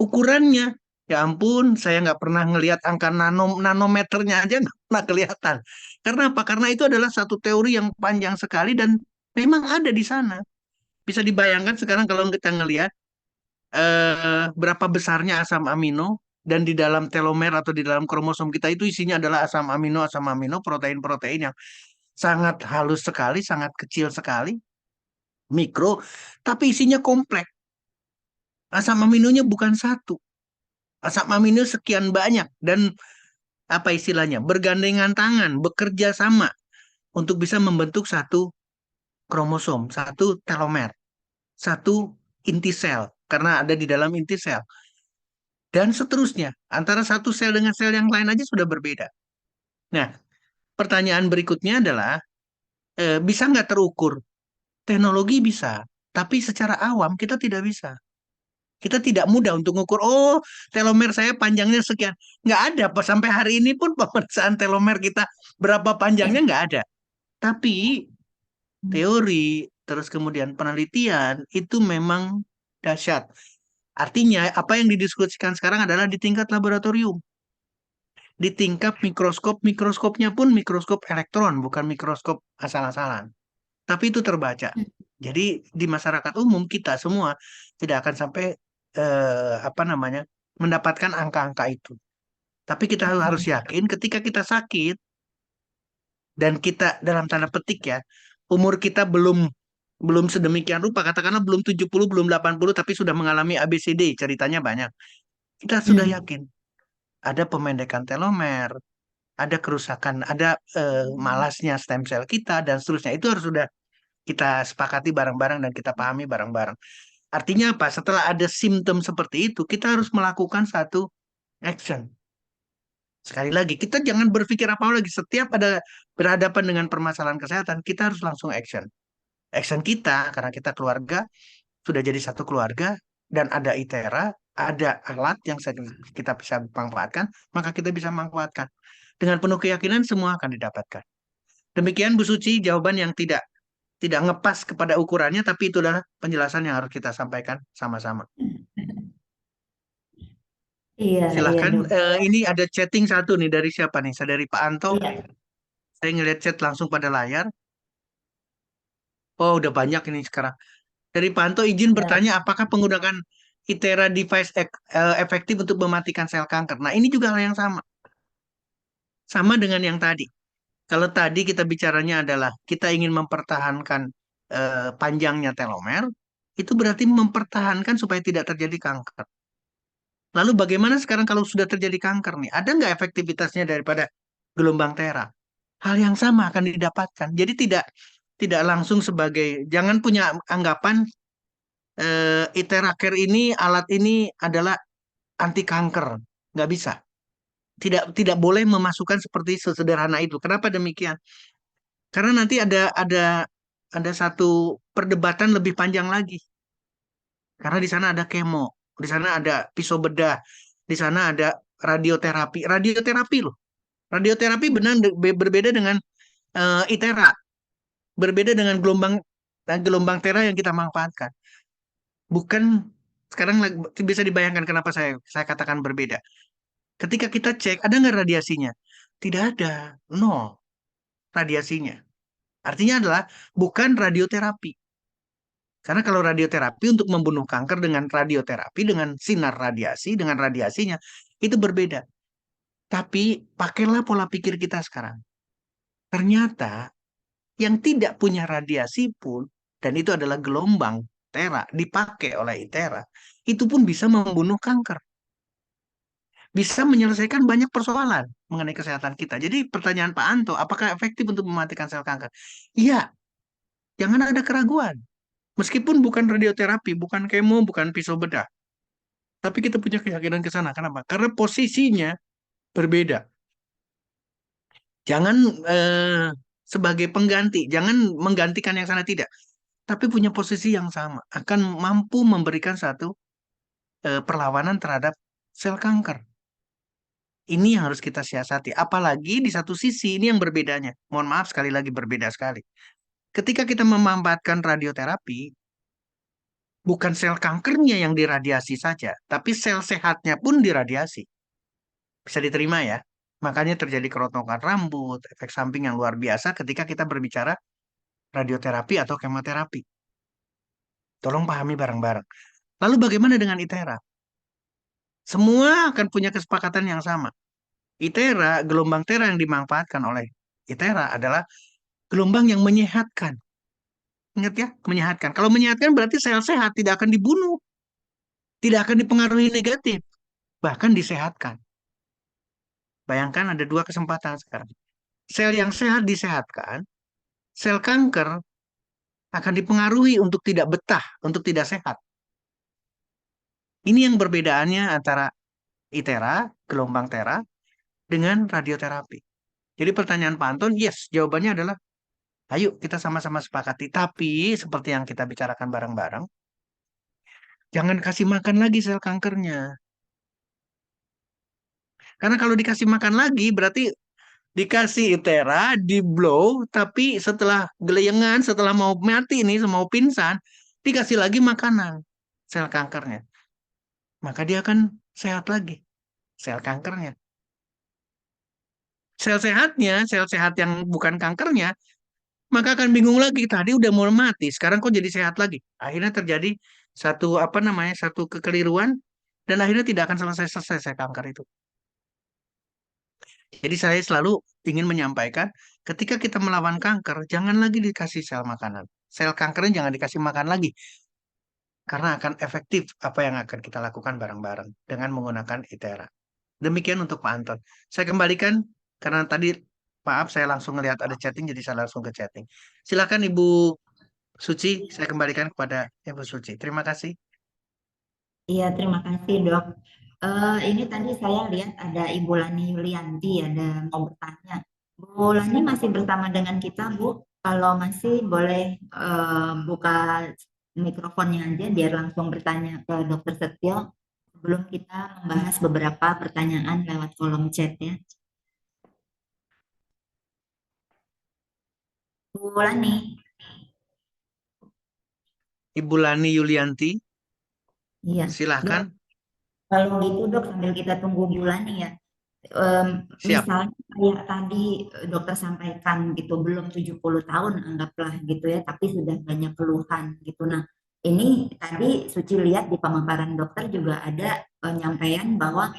[SPEAKER 2] Ukurannya, ya ampun, saya nggak pernah ngelihat angka nanometernya aja nggak pernah kelihatan. Karena apa? Karena itu adalah satu teori yang panjang sekali dan memang ada di sana. Bisa dibayangkan sekarang kalau kita ngelihat berapa besarnya asam amino dan di dalam telomer atau di dalam kromosom kita itu isinya adalah asam amino, protein-protein yang sangat halus sekali, sangat kecil sekali, mikro, tapi isinya kompleks. Asam aminonya bukan satu. Asam amino sekian banyak dan apa istilahnya? Bergandengan tangan, bekerja sama untuk bisa membentuk satu kromosom, satu telomer, satu inti sel, karena ada di dalam inti sel. Dan seterusnya, antara satu sel dengan sel yang lain aja sudah berbeda. Nah, pertanyaan berikutnya adalah, bisa nggak terukur? Teknologi bisa, tapi secara awam kita tidak bisa. Kita tidak mudah untuk mengukur, oh telomer saya panjangnya sekian. Nggak ada, sampai hari ini pun pemeriksaan telomer kita berapa panjangnya
[SPEAKER 1] Ya.
[SPEAKER 2] nggak ada. Tapi teori, terus kemudian penelitian, itu memang dahsyat. Artinya, apa yang didiskusikan sekarang adalah di tingkat laboratorium. Di tingkat mikroskop, mikroskopnya pun mikroskop elektron, bukan mikroskop asal-asalan. Tapi itu terbaca. Jadi di masyarakat umum kita semua tidak akan sampai apa namanya mendapatkan angka-angka itu. Tapi kita harus yakin ketika kita sakit dan kita dalam tanda petik ya, umur kita belum belum sedemikian rupa, katakanlah belum 70, belum 80, tapi sudah mengalami ABCD, ceritanya banyak. Kita sudah
[SPEAKER 1] Hmm.
[SPEAKER 2] yakin ada pemendekan telomer, ada kerusakan, ada malasnya stem cell kita dan seterusnya. Itu harus sudah kita sepakati bareng-bareng dan kita pahami bareng-bareng. Artinya apa? Setelah ada simptom seperti itu, kita harus melakukan satu action. Sekali lagi, kita jangan berpikir apa lagi. Setiap ada berhadapan dengan permasalahan kesehatan, kita harus langsung action. Action kita, karena kita keluarga, sudah jadi satu keluarga, dan ada ITERA, ada alat yang kita bisa manfaatkan, maka kita bisa manfaatkan. Dengan penuh keyakinan, semua akan didapatkan. Demikian Bu Suci, jawaban yang tidak ngepas kepada ukurannya, tapi itu adalah penjelasan yang harus kita sampaikan sama-sama.
[SPEAKER 1] Iya, iya
[SPEAKER 2] Silahkan,
[SPEAKER 1] dok.
[SPEAKER 2] ini ada chatting satu nih dari siapa nih? Saya dari Pak Anto,
[SPEAKER 1] Iya,
[SPEAKER 2] saya ngeliat chat langsung pada layar. Oh, udah banyak ini sekarang. Dari Pak Anto izin
[SPEAKER 1] ya.
[SPEAKER 2] bertanya, apakah penggunaan ITERA device efektif untuk mematikan sel kanker? Nah, ini juga hal yang sama. Sama dengan yang tadi. Kalau tadi kita bicaranya adalah kita ingin mempertahankan panjangnya telomer, itu berarti mempertahankan supaya tidak terjadi kanker. Lalu bagaimana sekarang kalau sudah terjadi kanker nih? Ada nggak efektivitasnya daripada gelombang tera? Hal yang sama akan didapatkan. Jadi tidak tidak langsung sebagai jangan punya anggapan ITERA Care ini alat ini adalah anti kanker. Nggak bisa. Tidak boleh memasukkan seperti sesederhana itu. Kenapa demikian? Karena nanti ada satu perdebatan lebih panjang lagi. Karena di sana ada kemo, di sana ada pisau bedah, di sana ada radioterapi. Radioterapi loh. Radioterapi benar berbeda dengan ITERA, berbeda dengan gelombang tera yang kita manfaatkan. Bukan sekarang bisa dibayangkan kenapa saya katakan berbeda. Ketika kita cek ada nggak radiasinya? Tidak ada, nol radiasinya. Artinya adalah bukan radioterapi. Karena kalau radioterapi untuk membunuh kanker dengan radioterapi, dengan sinar radiasi, dengan radiasinya, itu berbeda. Tapi pakailah pola pikir kita sekarang. Ternyata yang tidak punya radiasi pun, dan itu adalah gelombang tera, dipakai oleh ITERA, itu pun bisa membunuh kanker. Bisa menyelesaikan banyak persoalan mengenai kesehatan kita. Jadi pertanyaan Pak Anto, apakah efektif untuk mematikan sel kanker? Iya, jangan ada keraguan. Meskipun bukan radioterapi, bukan kemo, bukan pisau bedah. Tapi kita punya keyakinan ke sana. Kenapa? Karena posisinya berbeda. Jangan sebagai pengganti, jangan menggantikan yang sana tidak. Tapi punya posisi yang sama. Akan mampu memberikan satu perlawanan terhadap sel kanker. Ini yang harus kita siasati. Apalagi di satu sisi, ini yang berbedanya. Mohon maaf sekali lagi berbeda sekali. Ketika kita memanfaatkan radioterapi, bukan sel kankernya yang diradiasi saja, tapi sel sehatnya pun diradiasi. Bisa diterima ya. Makanya terjadi kerontokan rambut, efek samping yang luar biasa ketika kita berbicara radioterapi atau kemoterapi. Tolong pahami bareng-bareng. Lalu bagaimana dengan ITERA? Semua akan punya kesepakatan yang sama. ITERA, gelombang tera yang dimanfaatkan oleh ITERA adalah gelombang yang menyehatkan. Ingat ya, menyehatkan. Kalau menyehatkan berarti sel sehat tidak akan dibunuh, tidak akan dipengaruhi negatif, bahkan disehatkan. Bayangkan ada dua kesempatan sekarang. Sel yang sehat disehatkan, sel kanker akan dipengaruhi untuk tidak betah, untuk tidak sehat. Ini yang perbedaannya antara ITERA, gelombang tera, dengan radioterapi. Jadi pertanyaan Pak Anton, yes, jawabannya adalah ayo kita sama-sama sepakati. Tapi seperti yang kita bicarakan bareng-bareng, jangan kasih makan lagi sel kankernya. Karena kalau dikasih makan lagi berarti dikasih ITERA, di blow, tapi setelah geleyengan, setelah mau mati nih, mau pingsan, dikasih lagi makanan sel kankernya. Maka dia akan sehat lagi sel kankernya. Sel sehatnya, sel sehat yang bukan kankernya, maka akan bingung lagi. Tadi udah mau mati, sekarang kok jadi sehat lagi? Akhirnya terjadi satu apa namanya, satu kekeliruan dan akhirnya tidak akan selesai-selesai kanker itu. Jadi saya selalu ingin menyampaikan, ketika kita melawan kanker, jangan lagi dikasih sel makanan. Sel kankernya jangan dikasih makan lagi, karena akan efektif apa yang akan kita lakukan bareng-bareng dengan menggunakan ITERA. Demikian untuk Pak Anton. Saya kembalikan, karena tadi, maaf, saya langsung ngelihat ada chatting, jadi saya langsung ke chatting. Silakan Ibu Suci, saya kembalikan kepada Ibu Suci. Terima kasih.
[SPEAKER 1] Iya, terima kasih dok. Ini tadi saya lihat ada Ibu Lani Yulianti, ada mau bertanya. Bu Lani masih bersama dengan kita, Bu. Kalau masih boleh buka mikrofonnya aja biar langsung bertanya ke Dokter Setio sebelum kita membahas beberapa pertanyaan lewat kolom chat ya. Bu Lani,
[SPEAKER 2] Ibu Lani Yulianti,
[SPEAKER 1] iya. Dok,
[SPEAKER 2] silahkan.
[SPEAKER 1] kalau gitu dok sambil kita tunggu Bu Lani ya. Em,
[SPEAKER 2] Siap.
[SPEAKER 1] Misalnya kayak tadi dokter sampaikan gitu belum 70 tahun anggaplah gitu ya tapi sudah banyak keluhan gitu. Nah, ini tadi Suci lihat di pemaparan dokter juga ada penyampaian bahwa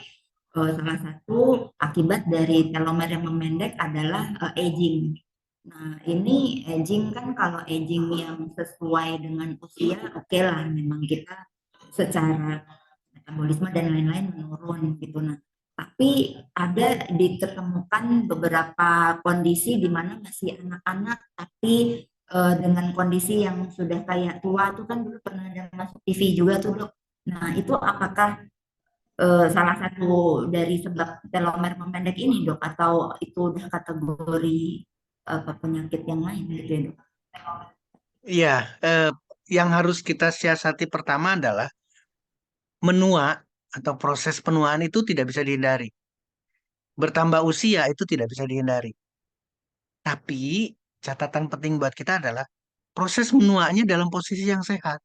[SPEAKER 1] salah satu akibat dari telomer yang memendek adalah aging. Nah, ini aging kan kalau aging yang sesuai dengan usia oke lah memang kita secara metabolisme dan lain-lain menurun gitu. Nah, tapi ada ditemukan beberapa kondisi di mana masih anak-anak tapi dengan kondisi yang sudah kayak tua tuh kan dulu pernah ada masuk TV juga tuh dok. Nah, itu apakah salah satu dari sebab telomer memendek ini dok atau itu udah kategori penyakit yang lain gitu ya dok?
[SPEAKER 2] Iya, eh, yang harus kita siasati pertama adalah menua atau proses penuaan itu tidak bisa dihindari. Bertambah usia itu tidak bisa dihindari. Tapi catatan penting buat kita adalah proses menuanya dalam posisi yang sehat.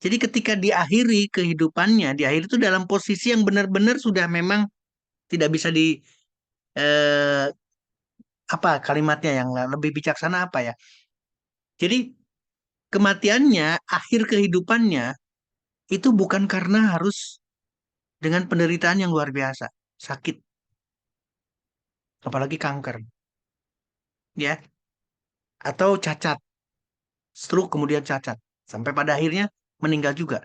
[SPEAKER 2] Jadi ketika diakhiri kehidupannya, diakhiri itu dalam posisi yang benar-benar sudah memang tidak bisa di eh, apa kalimatnya yang lebih bijaksana apa ya. Jadi kematiannya, akhir kehidupannya itu bukan karena harus dengan penderitaan yang luar biasa, sakit, apalagi kanker, ya, atau cacat, stroke kemudian cacat, sampai pada akhirnya meninggal juga.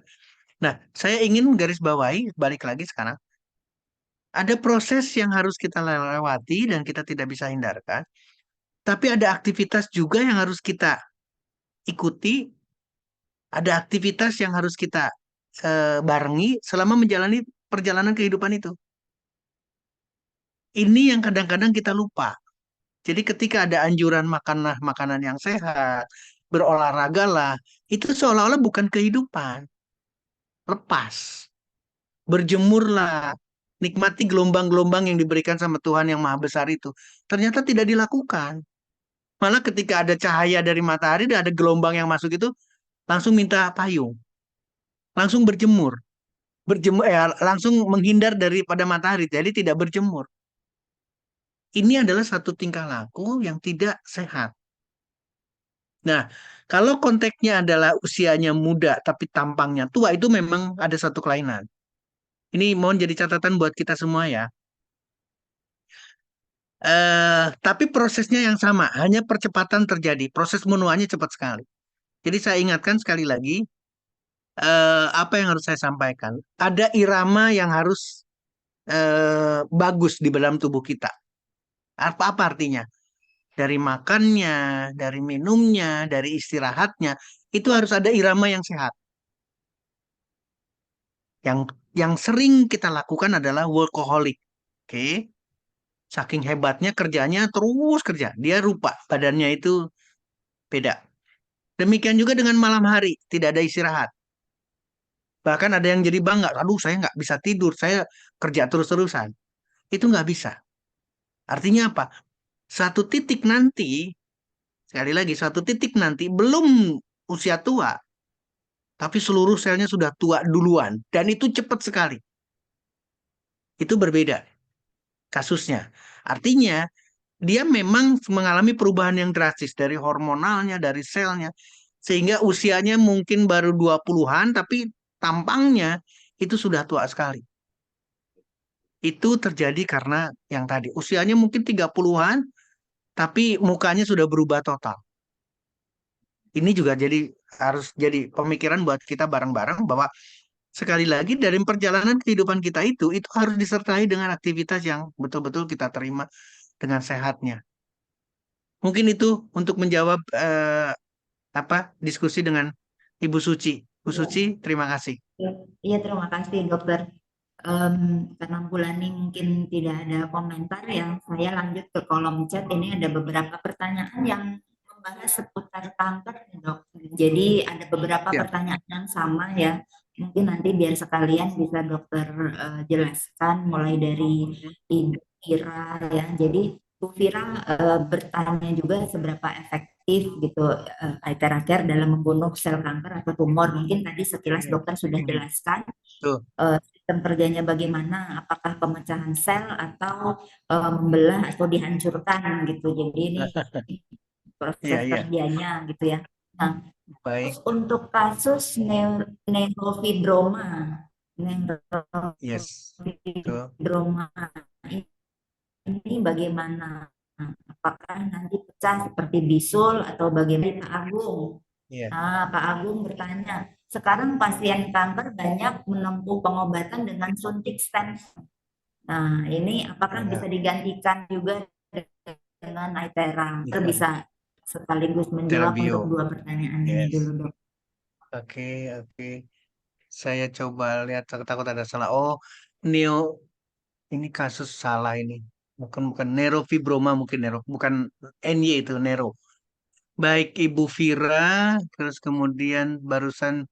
[SPEAKER 2] Nah, saya ingin garis bawahi, balik lagi sekarang, ada proses yang harus kita lewati dan kita tidak bisa hindarkan, tapi ada aktivitas juga yang harus kita ikuti, ada aktivitas yang harus kita barengi selama menjalani perjalanan kehidupan itu. Ini yang kadang-kadang kita lupa. Jadi ketika ada anjuran makanlah makanan yang sehat, berolahragalah, itu seolah-olah bukan kehidupan. Lepas, berjemurlah, nikmati gelombang-gelombang yang diberikan sama Tuhan yang Maha Besar itu. Ternyata tidak dilakukan. Malah ketika ada cahaya dari matahari dan ada gelombang yang masuk itu, langsung minta payung, langsung berjemur. Berjemur, langsung menghindar daripada matahari, jadi tidak berjemur. Ini adalah satu tingkah laku yang tidak sehat. Nah, kalau konteksnya adalah usianya muda tapi tampangnya tua, itu memang ada satu kelainan. Ini mohon jadi catatan buat kita semua ya. Tapi prosesnya yang sama, hanya percepatan terjadi. Proses menuanya cepat sekali. Jadi saya ingatkan sekali lagi, apa yang harus saya sampaikan. Ada irama yang harus bagus di dalam tubuh kita. Apa artinya? dari makannya, dari minumnya, dari istirahatnya, itu harus ada irama yang sehat. Yang sering kita lakukan adalah workaholic. Oke. Saking hebatnya kerjanya terus kerja. Dia lupa badannya itu beda. Demikian juga dengan malam hari, tidak ada istirahat. Bahkan ada yang jadi bangga, aduh saya nggak bisa tidur, saya kerja terus-terusan. Itu nggak bisa. Artinya apa? Satu titik nanti, sekali lagi, satu titik nanti belum usia tua, tapi seluruh selnya sudah tua duluan. Dan itu cepat sekali. Itu berbeda kasusnya. Artinya, dia memang mengalami perubahan yang drastis dari hormonalnya, dari selnya, sehingga usianya mungkin baru 20-an, tapi tampangnya itu sudah tua sekali. Itu terjadi karena yang tadi, usianya mungkin 30-an, tapi mukanya sudah berubah total. Ini juga harus jadi pemikiran buat kita bareng-bareng bahwa sekali lagi dari perjalanan kehidupan kita itu harus disertai dengan aktivitas yang betul-betul kita terima dengan sehatnya. Mungkin itu untuk menjawab diskusi dengan Ibu Suci. Bu
[SPEAKER 1] Ya,
[SPEAKER 2] Suci, terima kasih.
[SPEAKER 1] ya. Iya, terima kasih dokter. Em, karena Bulani mungkin tidak ada komentar yang saya lanjut ke kolom chat. Ini ada beberapa pertanyaan yang membahas seputar kanker, nih, dok. Jadi ada beberapa
[SPEAKER 2] Ya,
[SPEAKER 1] pertanyaan yang sama ya. Mungkin nanti biar sekalian bisa dokter jelaskan mulai dari Ibu Fira ya. Jadi Bu Fira bertanya juga seberapa efektif gitu Aiteraker dalam membunuh sel kanker atau tumor. Mungkin tadi sekilas
[SPEAKER 2] ya.
[SPEAKER 1] dokter sudah jelaskan
[SPEAKER 2] Tuh.
[SPEAKER 1] sistem kerjanya bagaimana, apakah pemecahan sel atau membelah atau dihancurkan gitu. Jadi ini
[SPEAKER 2] Iya,
[SPEAKER 1] proses
[SPEAKER 2] iya.
[SPEAKER 1] kerjanya gitu ya. Nah, terus
[SPEAKER 2] Baik.
[SPEAKER 1] untuk kasus neurofibroma,
[SPEAKER 2] Yes. Tuh.
[SPEAKER 1] neurofibroma ini bagaimana? Apakah nanti pecah seperti bisul atau bagaimana Pak Agung?
[SPEAKER 2] Iya.
[SPEAKER 1] Nah, Pak Agung bertanya, sekarang pasien kanker banyak menempuh pengobatan dengan suntik stem. Nah, ini apakah bisa
[SPEAKER 2] Ya.
[SPEAKER 1] digantikan juga dengan Itera? Kita
[SPEAKER 2] Bisa.
[SPEAKER 1] bisa sekaligus menjawab untuk
[SPEAKER 2] Terabio.
[SPEAKER 1] dua pertanyaan ini dulu,
[SPEAKER 2] Yes.
[SPEAKER 1] dok.
[SPEAKER 2] Oke, oke. Saya coba lihat, takut ada salah. Oh, neo ini kasus salah ini. Bukan neurofibroma, mungkin bukan NY itu nero. Baik Ibu Vira, terus kemudian barusan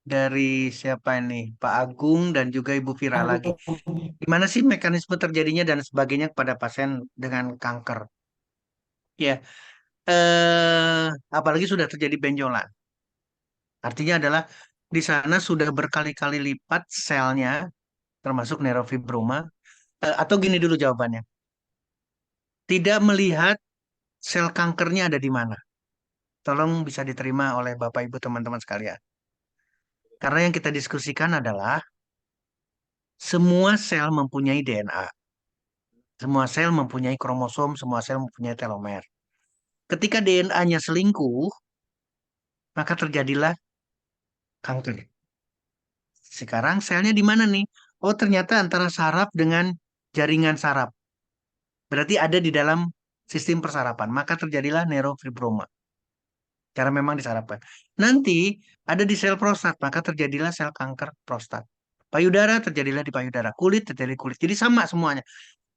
[SPEAKER 2] dari siapa ini? Pak Agung dan juga Ibu Vira lagi.
[SPEAKER 1] Agung.
[SPEAKER 2] Gimana sih mekanisme terjadinya dan sebagainya kepada pasien dengan kanker? Ya, apalagi sudah terjadi benjolan. Artinya adalah di sana sudah berkali-kali lipat selnya, termasuk neurofibroma. Atau gini dulu jawabannya. Tidak melihat sel kankernya ada di mana. Tolong bisa diterima oleh Bapak Ibu teman-teman sekalian. Karena yang kita diskusikan adalah semua sel mempunyai DNA. Semua sel mempunyai kromosom, semua sel mempunyai telomer. Ketika DNA-nya selingkuh, maka terjadilah kanker. Sekarang selnya di mana nih? Oh, ternyata antara saraf dengan jaringan saraf. Berarti ada di dalam sistem persarapan. Maka terjadilah neurofibroma. Cara memang disarapkan. Nanti ada di sel prostat, maka terjadilah sel kanker prostat. Payudara terjadilah di payudara. Kulit terjadi kulit. Jadi sama semuanya.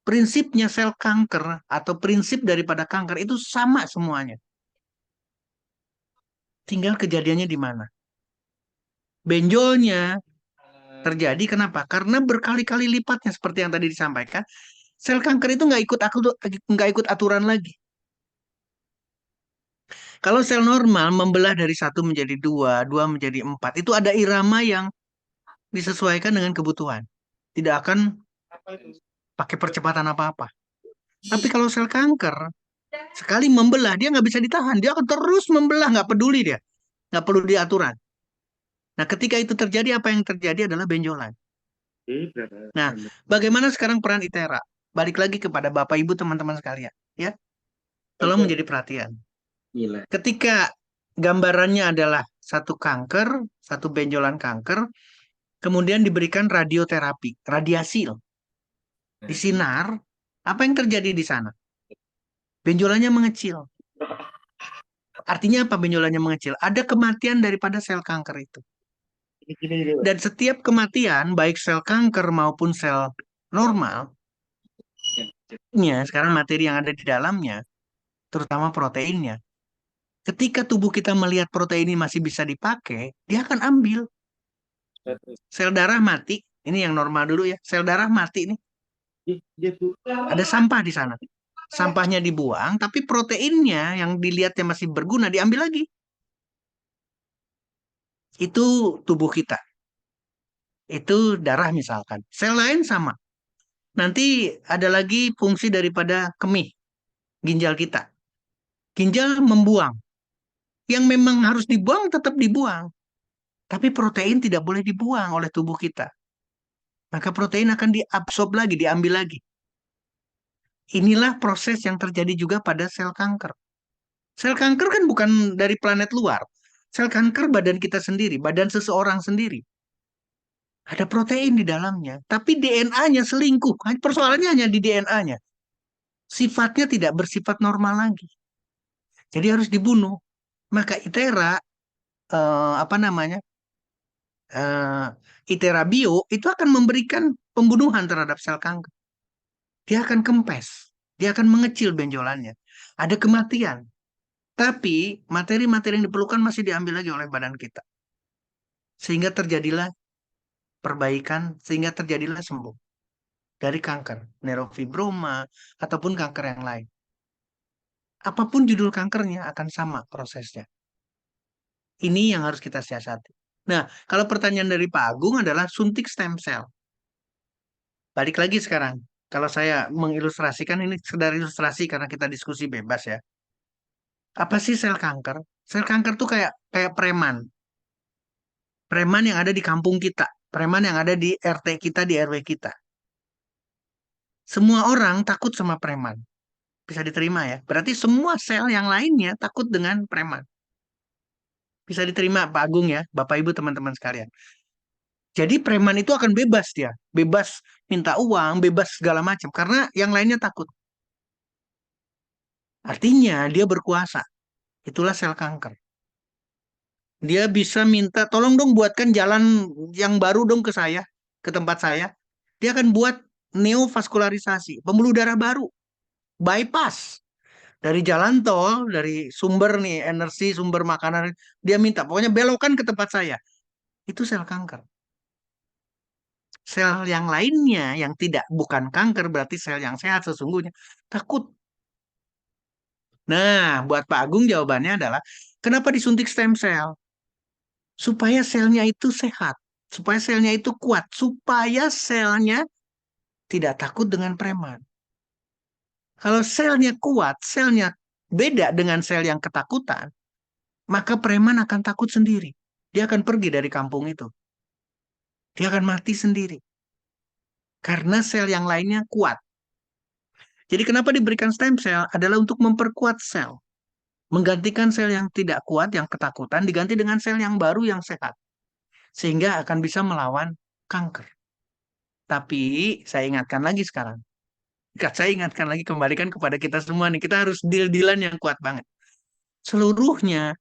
[SPEAKER 2] Prinsipnya sel kanker atau prinsip daripada kanker itu sama semuanya. Tinggal kejadiannya di mana. Benjolnya terjadi kenapa? Karena berkali-kali lipatnya seperti yang tadi disampaikan. Sel kanker itu nggak ikut aturan lagi. Kalau sel normal membelah dari satu menjadi dua, dua menjadi empat, itu ada irama yang disesuaikan dengan kebutuhan. Tidak akan pakai percepatan apa-apa. Tapi kalau sel kanker, sekali membelah, dia nggak bisa ditahan. Dia akan terus membelah, nggak peduli dia. Nggak perlu diaturan. Nah, ketika itu terjadi, apa yang terjadi adalah benjolan. Nah, bagaimana sekarang peran ITERA? Balik lagi kepada Bapak Ibu teman-teman sekalian. Ya, tolong menjadi perhatian. Ketika gambarannya adalah satu kanker, satu benjolan kanker, kemudian diberikan radioterapi, radiasi loh. Di sinar, apa yang terjadi di sana? Benjolannya mengecil. Artinya apa benjolannya mengecil? Ada kematian daripada sel kanker itu. Dan setiap kematian, baik sel kanker maupun sel normal, sekarang materi yang ada di dalamnya, terutama proteinnya. Ketika tubuh kita melihat protein ini masih bisa dipakai, dia akan ambil. Sel darah mati, ini yang normal dulu ya. Sel darah mati nih, ada sampah di sana. Sampahnya dibuang, tapi proteinnya yang dilihatnya masih berguna diambil lagi. Itu tubuh kita. Itu darah misalkan. Sel lain sama. Nanti ada lagi fungsi daripada kemih, ginjal kita. Ginjal membuang. Yang memang harus dibuang tetap dibuang. Tapi protein tidak boleh dibuang oleh tubuh kita. Maka protein akan diabsorb lagi, diambil lagi. Inilah proses yang terjadi juga pada sel kanker. Sel kanker kan bukan dari planet luar. Sel kanker badan kita sendiri, badan seseorang sendiri. Ada protein di dalamnya, tapi DNA-nya selingkuh. Persoalannya hanya di DNA-nya. Sifatnya tidak bersifat normal lagi. Jadi harus dibunuh. Maka ITERA, apa namanya, eh, ITERA Bio itu akan memberikan pembunuhan terhadap sel kanker. Dia akan kempes, dia akan mengecil benjolannya. Ada kematian, tapi materi-materi yang diperlukan masih diambil lagi oleh badan kita. Sehingga terjadilah perbaikan, sehingga terjadilah sembuh dari kanker, neurofibroma, ataupun kanker yang lain. Apapun judul kankernya akan sama prosesnya. Ini yang harus kita siasati. Nah, kalau pertanyaan dari Pak Agung adalah suntik stem cell. Balik lagi sekarang. Kalau saya mengilustrasikan ini sekedar ilustrasi karena kita diskusi bebas ya. Apa sih sel kanker? Sel kanker tuh kayak kayak preman. Preman yang ada di kampung kita. Preman yang ada di RT kita, di RW kita. Semua orang takut sama preman. Bisa diterima ya. Berarti semua sel yang lainnya takut dengan preman. Bisa diterima Pak Agung ya, Bapak Ibu teman-teman sekalian. Jadi preman itu akan bebas dia. Bebas minta uang, bebas segala macam. Karena yang lainnya takut. Artinya dia berkuasa. Itulah sel kanker. Dia bisa minta, tolong dong buatkan jalan yang baru dong ke saya, ke tempat saya. Dia akan buat neovaskularisasi, pembuluh darah baru, bypass. Dari jalan tol, dari sumber nih, energi, sumber makanan, dia minta, pokoknya belokan ke tempat saya. Itu sel kanker. Sel yang lainnya, yang tidak, bukan kanker, berarti sel yang sehat sesungguhnya, takut. Nah, buat Pak Agung jawabannya adalah, kenapa disuntik stem cell? Supaya selnya itu sehat, supaya selnya itu kuat, supaya selnya tidak takut dengan preman. Kalau selnya kuat, selnya beda dengan sel yang ketakutan, maka preman akan takut sendiri. Dia akan pergi dari kampung itu. Dia akan mati sendiri. Karena sel yang lainnya kuat. Jadi kenapa diberikan stem cell adalah untuk memperkuat sel. Menggantikan sel yang tidak kuat, yang ketakutan, diganti dengan sel yang baru, yang sehat. Sehingga akan bisa melawan kanker. Tapi saya ingatkan lagi sekarang. Saya ingatkan lagi, kembalikan kepada kita semua nih. Kita harus deal-dealan yang kuat banget. Seluruhnya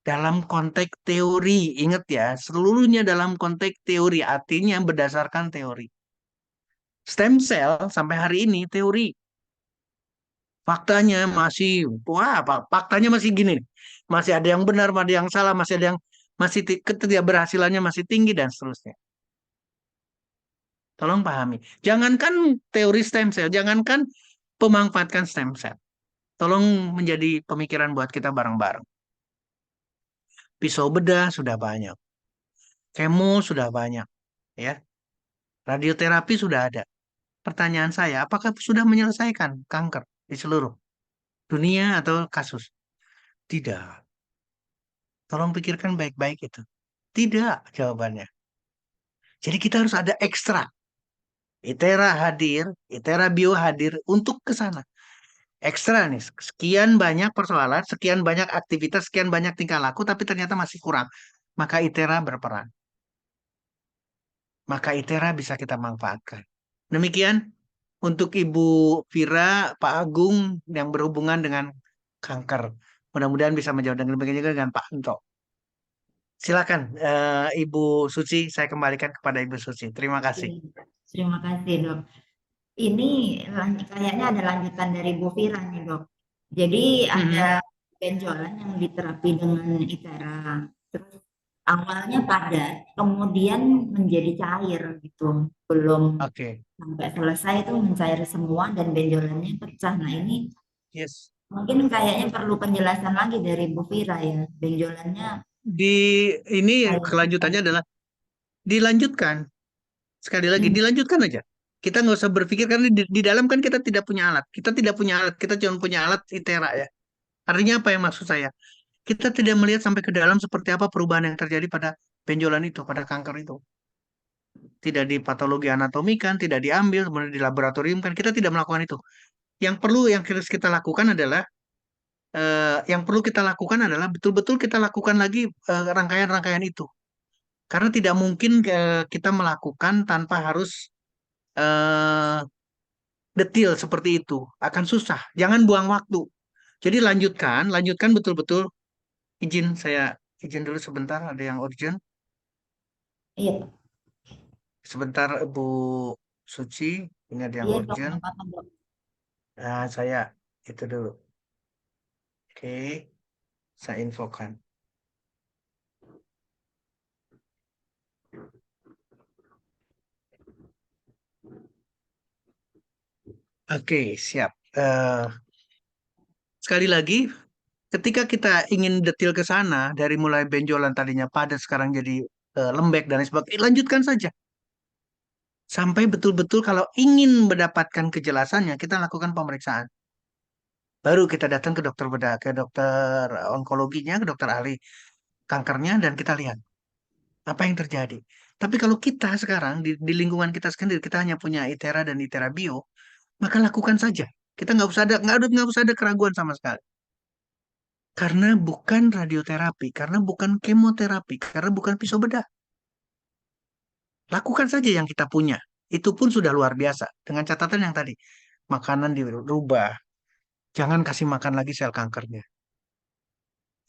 [SPEAKER 2] dalam konteks teori. Ingat ya, seluruhnya dalam konteks teori. Artinya berdasarkan teori. Stem cell sampai hari ini teori. Faktanya masih, wah, faktanya masih gini. Masih ada yang benar, masih ada yang salah, masih ada yang masih ketidakberhasilannya masih tinggi dan seterusnya. Tolong pahami. Jangankan teori stem cell, jangankan pemanfaatkan stem cell. Tolong menjadi pemikiran buat kita bareng-bareng. Pisau bedah sudah banyak, kemo sudah banyak, ya. Radioterapi sudah ada. Pertanyaan saya, apakah sudah menyelesaikan kanker di seluruh dunia atau kasus? Tidak. Tolong pikirkan baik-baik itu. Tidak jawabannya. Jadi kita harus ada ekstra. ITERA hadir, ITERA Bio hadir untuk ke sana. Ekstra nih, sekian banyak persoalan, sekian banyak aktivitas, sekian banyak tingkah laku, tapi ternyata masih kurang. Maka ITERA berperan. Maka ITERA bisa kita manfaatkan. Demikian untuk Ibu Vira, Pak Agung yang berhubungan dengan kanker. Mudah-mudahan bisa menjawab dengan demikian juga dengan Pak Anto. Silakan, Ibu Suci, saya kembalikan kepada Ibu Suci. Terima kasih.
[SPEAKER 1] Iya. Terima kasih, Dok. Ini kayaknya ada lanjutan dari Bu Fira nih, Dok. Jadi ada
[SPEAKER 2] Mhm.
[SPEAKER 1] benjolan yang diterapi dengan ITERA. Terus awalnya padat, kemudian menjadi cair gitu. Belum
[SPEAKER 2] Oke,
[SPEAKER 1] sampai selesai itu mencair semua dan benjolannya pecah. Nah, ini
[SPEAKER 2] yes.
[SPEAKER 1] mungkin kayaknya perlu penjelasan lagi dari Bu Fira ya. Benjolannya
[SPEAKER 2] Di ini
[SPEAKER 1] cair.
[SPEAKER 2] kelanjutannya adalah dilanjutkan. Sekali lagi,
[SPEAKER 1] Hmm,
[SPEAKER 2] dilanjutkan aja. Kita nggak usah berpikir karena di dalam kan kita tidak punya alat. Kita tidak punya alat. Kita cuma punya alat ITERA ya. Artinya apa yang maksud saya? Kita tidak melihat sampai ke dalam seperti apa perubahan yang terjadi pada benjolan itu, pada kanker itu. Tidak di patologi anatomi kan, tidak diambil, kemudian di laboratorium kan, kita tidak melakukan itu. Yang harus kita lakukan adalah, yang perlu kita lakukan adalah betul-betul kita lakukan lagi rangkaian-rangkaian itu. Karena tidak mungkin kita melakukan tanpa harus eh, detil seperti itu. Akan susah. Jangan buang waktu. Jadi lanjutkan, lanjutkan betul-betul. Izin dulu sebentar, ada yang urgent.
[SPEAKER 1] iya,
[SPEAKER 2] Sebentar, Bu Suci, ini ada yang
[SPEAKER 1] iya dok, nggak
[SPEAKER 2] urgent.
[SPEAKER 1] apa-apa dok.
[SPEAKER 2] Nah, saya itu dulu. Oke, saya infokan. Oke, siap. Sekali lagi, ketika kita ingin detil ke sana, dari mulai benjolan tadinya padat, sekarang jadi lembek dan lain sebagainya, lanjutkan saja. Sampai betul-betul kalau ingin mendapatkan kejelasannya, kita lakukan pemeriksaan. Baru kita datang ke dokter bedah, ke dokter onkologinya, ke dokter ahli kankernya, dan kita lihat apa yang terjadi. Tapi kalau kita sekarang di lingkungan kita sendiri, kita hanya punya ITERA dan ITERA Bio, maka lakukan saja. Kita nggak usah ada keraguan sama sekali. Karena bukan radioterapi, karena bukan kemoterapi, karena bukan pisau bedah. Lakukan saja yang kita punya. Itu pun sudah luar biasa. Dengan catatan yang tadi, makanan dirubah. Jangan kasih makan lagi sel kankernya.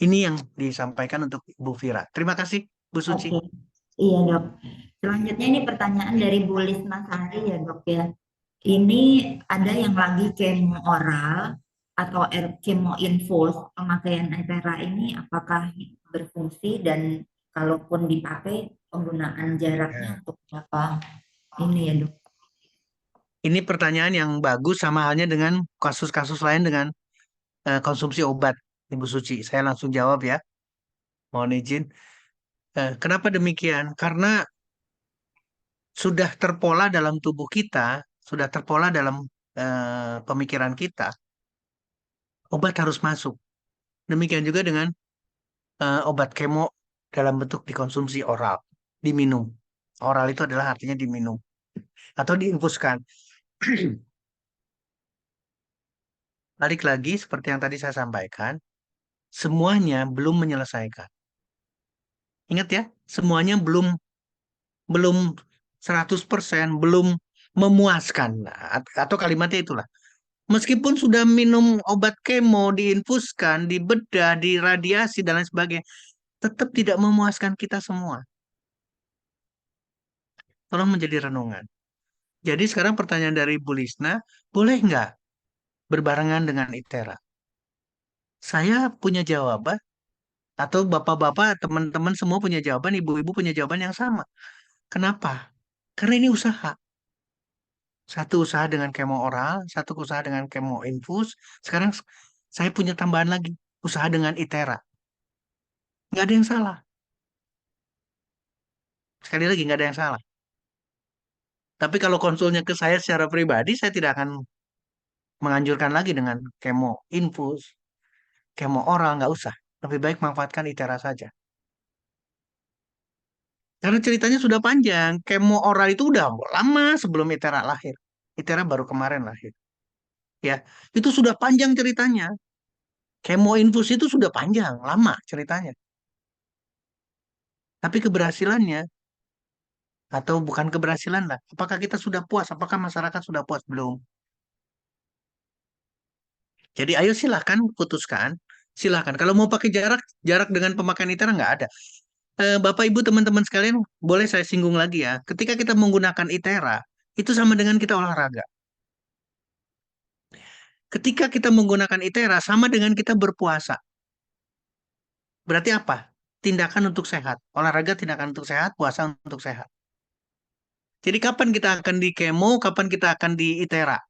[SPEAKER 2] Ini yang disampaikan untuk Bu Vira. Terima kasih, Bu Suci.
[SPEAKER 1] Oke, iya dok. Selanjutnya ini pertanyaan dari Bu Lisna Sari ya dok ya. Ini ada yang lagi kemo oral atau kemo infus, pemakaian Etera ini apakah berfungsi dan kalaupun dipakai penggunaan jaraknya
[SPEAKER 2] Ya.
[SPEAKER 1] untuk berapa ini ya dok?
[SPEAKER 2] Ini pertanyaan yang bagus sama halnya dengan kasus-kasus lain dengan konsumsi obat, Ibu Suci. Saya langsung jawab ya. Mohon izin. Kenapa demikian? Karena sudah terpola dalam tubuh kita, sudah terpola dalam pemikiran kita, obat harus masuk. Demikian juga dengan obat kemo dalam bentuk dikonsumsi oral, diminum. Oral itu adalah artinya diminum atau diinfuskan. Balik lagi seperti yang tadi saya sampaikan, semuanya belum menyelesaikan. Ingat ya, semuanya belum belum 100% belum memuaskan. Nah, atau kalimatnya itulah. Meskipun sudah minum obat kemo, diinfuskan, dibedah, diradiasi dan lain sebagainya, tetap tidak memuaskan kita semua. Tolong menjadi renungan. Jadi sekarang pertanyaan dari Bu Lisna, boleh nggak berbarengan dengan ITERA? Saya punya jawaban, atau bapak-bapak, teman-teman semua punya jawaban, ibu-ibu punya jawaban yang sama. Kenapa? Karena ini usaha. Satu usaha dengan kemo oral, satu usaha dengan kemo infus. Sekarang saya punya tambahan lagi, usaha dengan ITERA. Nggak ada yang salah. Sekali lagi, nggak ada yang salah. Tapi kalau konsulnya ke saya secara pribadi, saya tidak akan menganjurkan lagi dengan kemo infus, kemo oral, nggak usah. Lebih baik manfaatkan ITERA saja. Karena ceritanya sudah panjang. Kemo oral itu udah lama sebelum ITERA lahir. ITERA baru kemarin lahir. Ya, itu sudah panjang ceritanya. Kemo infus itu sudah panjang, lama ceritanya. Tapi keberhasilannya atau bukan keberhasilan lah. Apakah kita sudah puas? Apakah masyarakat sudah puas? Belum. Jadi ayo silahkan putuskan. Silahkan. Kalau mau pakai jarak, jarak dengan pemakaian ITERA nggak ada. Bapak, Ibu, teman-teman sekalian, boleh saya singgung lagi ya. Ketika kita menggunakan ITERA, itu sama dengan kita olahraga. Ketika kita menggunakan ITERA, sama dengan kita berpuasa. Berarti apa? Tindakan untuk sehat. Olahraga tindakan untuk sehat, puasa untuk sehat. Jadi kapan kita akan di kemo, kapan kita akan di ITERA?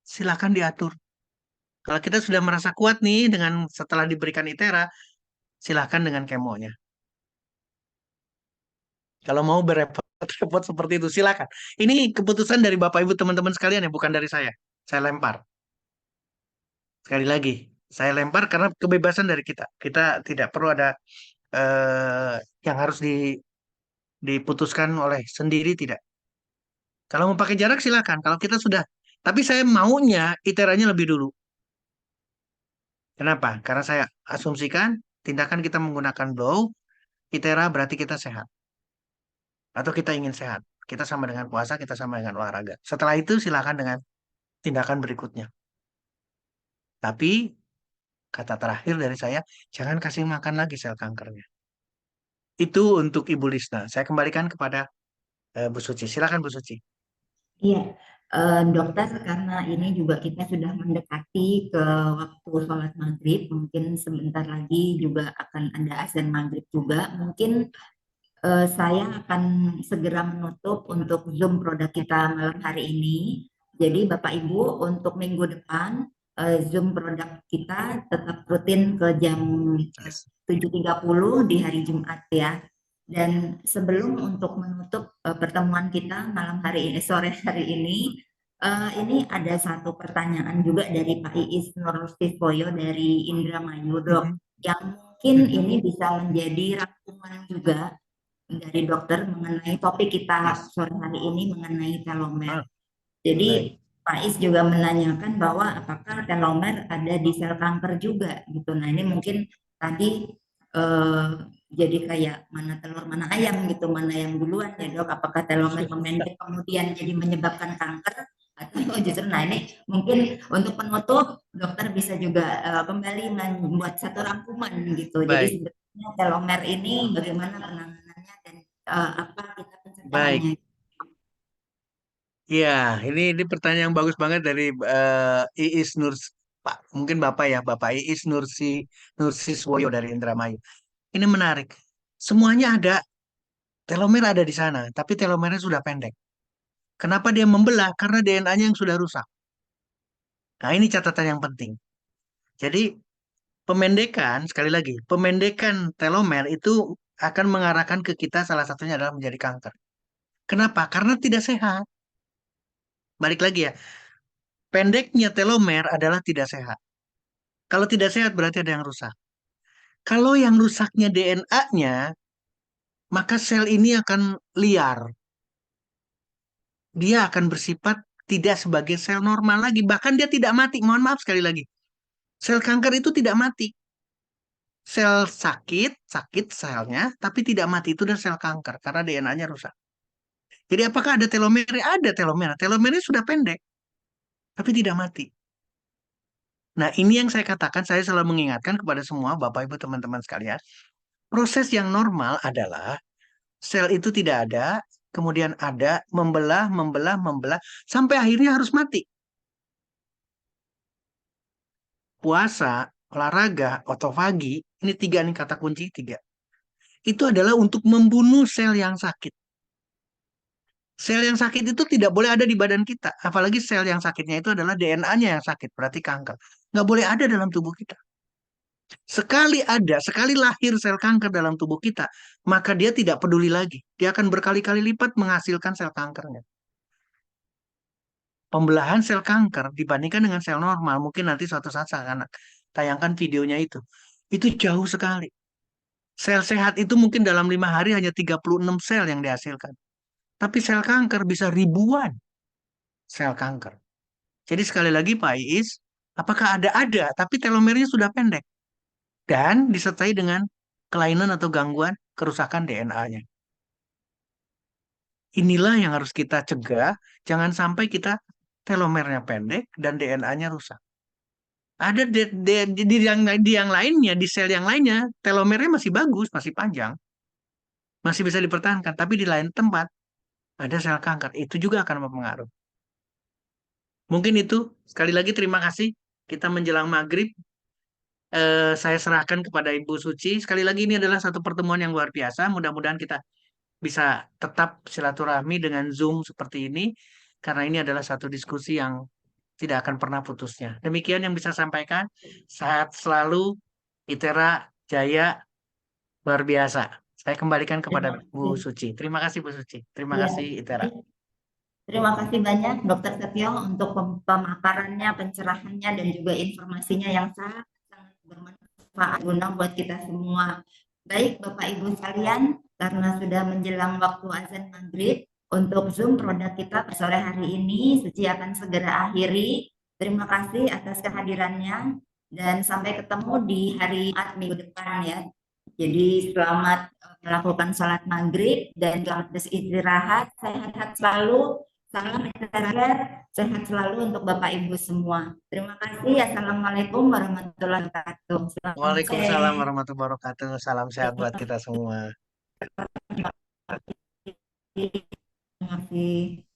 [SPEAKER 2] Silakan diatur. Kalau kita sudah merasa kuat nih dengan setelah diberikan ITERA, silakan dengan kemonya. Kalau mau berepot-repot seperti itu, silakan. Ini keputusan dari Bapak Ibu teman-teman sekalian ya, bukan dari saya. Saya lempar. Sekali lagi, saya lempar karena kebebasan dari kita. Kita tidak perlu ada yang harus diputuskan oleh sendiri, tidak. Kalau mau pakai jarak silakan. Kalau kita sudah, tapi saya maunya iterannya lebih dulu. Kenapa? Karena saya asumsikan tindakan kita menggunakan blow, itera berarti kita sehat. Atau kita ingin sehat. Kita sama dengan puasa, kita sama dengan olahraga. Setelah itu silakan dengan tindakan berikutnya. Tapi kata terakhir dari saya, jangan kasih makan lagi sel kankernya. Itu untuk Ibu Lisna. Saya kembalikan kepada Bu Suci. Silakan Bu Suci.
[SPEAKER 1] Iya, dokter, karena ini juga kita sudah mendekati ke waktu sholat maghrib, mungkin sebentar lagi juga akan ada azan maghrib juga. Mungkin saya akan segera menutup untuk Zoom produk kita malam hari ini. Jadi Bapak Ibu, untuk minggu depan Zoom produk kita tetap rutin ke jam 7.30 di hari Jumat ya. Dan sebelum untuk menutup pertemuan kita malam hari ini, sore hari ini ada satu pertanyaan juga dari Pak Iis Nursifoyo dari Indramayu, Dok,
[SPEAKER 2] Mhm.
[SPEAKER 1] yang mungkin
[SPEAKER 2] Mhm.
[SPEAKER 1] ini bisa menjadi rangkuman juga dari dokter mengenai topik kita
[SPEAKER 2] Yes.
[SPEAKER 1] sore hari ini mengenai telomer.
[SPEAKER 2] Ah, baik.
[SPEAKER 1] Jadi Pak Is juga menanyakan bahwa apakah telomer ada di sel kanker juga gitu. Nah ini mungkin tadi eh, jadi kayak mana telur mana ayam gitu, mana yang duluan ya dok. Apakah telomer memendek kemudian jadi menyebabkan kanker atau justru nah ini mungkin untuk penutup dokter bisa juga kembali membuat satu rangkuman gitu. Jadi
[SPEAKER 2] Baik.
[SPEAKER 1] sebetulnya telomer ini bagaimana penanganannya dan apa kita
[SPEAKER 2] Baik.
[SPEAKER 1] pencegahannya.
[SPEAKER 2] Iya, ini pertanyaan yang bagus banget dari Iis Nurs, Pak. Mungkin Bapak ya, Bapak Iis Nursiswoyo dari Indramayu. Ini menarik. Semuanya ada, telomer ada di sana, tapi telomernya sudah pendek. Kenapa dia membelah? Karena DNA-nya yang sudah rusak. Nah, ini catatan yang penting. Jadi, pemendekan, sekali lagi, pemendekan telomer itu akan mengarahkan ke kita salah satunya adalah menjadi kanker. Kenapa? Karena tidak sehat. Balik lagi ya, pendeknya telomer adalah tidak sehat. Kalau tidak sehat berarti ada yang rusak. Kalau yang rusaknya DNA-nya, maka sel ini akan liar. Dia akan bersifat tidak sebagai sel normal lagi. Bahkan dia tidak mati. Mohon maaf sekali lagi. Sel kanker itu tidak mati. Sel sakit, sakit selnya, tapi tidak mati. Itu adalah sel kanker karena DNA-nya rusak. Jadi apakah ada telomer? Ada telomer. Telomernya sudah pendek, tapi tidak mati. Nah, ini yang saya katakan, saya selalu mengingatkan kepada semua Bapak Ibu teman-teman sekalian. Proses yang normal adalah sel itu tidak ada, kemudian ada, membelah, membelah, membelah, sampai akhirnya harus mati. Puasa, olahraga, otofagi, ini tiga nih kata kunci tiga. Itu adalah untuk membunuh sel yang sakit. Sel yang sakit itu tidak boleh ada di badan kita. Apalagi sel yang sakitnya itu adalah DNA-nya yang sakit, berarti kanker. Nggak boleh ada dalam tubuh kita. Sekali ada, sekali lahir sel kanker dalam tubuh kita, maka dia tidak peduli lagi. Dia akan berkali-kali lipat menghasilkan sel kankernya. Pembelahan sel kanker dibandingkan dengan sel normal, mungkin nanti suatu saat saya akan tayangkan videonya itu. Itu jauh sekali. Sel sehat itu mungkin dalam 5 hari hanya 36 sel yang dihasilkan. Tapi sel kanker bisa ribuan sel kanker. Jadi sekali lagi Pak Iis, apakah ada? Ada, tapi telomernya sudah pendek. Dan disertai dengan kelainan atau gangguan kerusakan DNA-nya. inilah yang harus kita cegah. Jangan sampai kita telomernya pendek dan DNA-nya rusak. Ada di yang lainnya, di sel yang lainnya, telomernya masih bagus, masih panjang, masih bisa dipertahankan. Tapi di lain tempat ada sel kanker, itu juga akan mempengaruhi. Mungkin itu. Sekali lagi terima kasih. Kita menjelang maghrib, saya serahkan kepada Ibu Suci. Sekali lagi ini adalah satu pertemuan yang luar biasa. Mudah-mudahan kita bisa tetap silaturahmi dengan Zoom seperti ini, karena ini adalah satu diskusi yang tidak akan pernah putusnya. Demikian yang bisa sampaikan. Sehat selalu, Itera Jaya, luar biasa. Saya kembalikan kepada
[SPEAKER 1] Terima
[SPEAKER 2] Bu
[SPEAKER 1] kasih.
[SPEAKER 2] Suci. Terima kasih Bu Suci. Terima
[SPEAKER 1] Ya,
[SPEAKER 2] kasih Itera.
[SPEAKER 1] terima kasih banyak Dokter Setio untuk pemaparannya, pencerahannya, dan juga informasinya yang sangat, sangat bermanfaat guna buat kita semua. Baik Bapak Ibu sekalian, karena sudah menjelang waktu azan maghrib, untuk Zoom produk kita per sore hari ini, Suci akan segera akhiri. Terima kasih atas kehadirannya, dan sampai ketemu di hari Jumat minggu depan ya. Jadi selamat melakukan sholat maghrib dan selamat beristirahat, sehat selalu. Salam internet, sehat selalu untuk Bapak Ibu semua. Terima kasih. Assalamualaikum warahmatullahi wabarakatuh. Selamat
[SPEAKER 2] Waalaikumsalam
[SPEAKER 1] sore.
[SPEAKER 2] warahmatullahi wabarakatuh. Salam sehat buat kita semua.
[SPEAKER 1] Terima kasih. Terima kasih.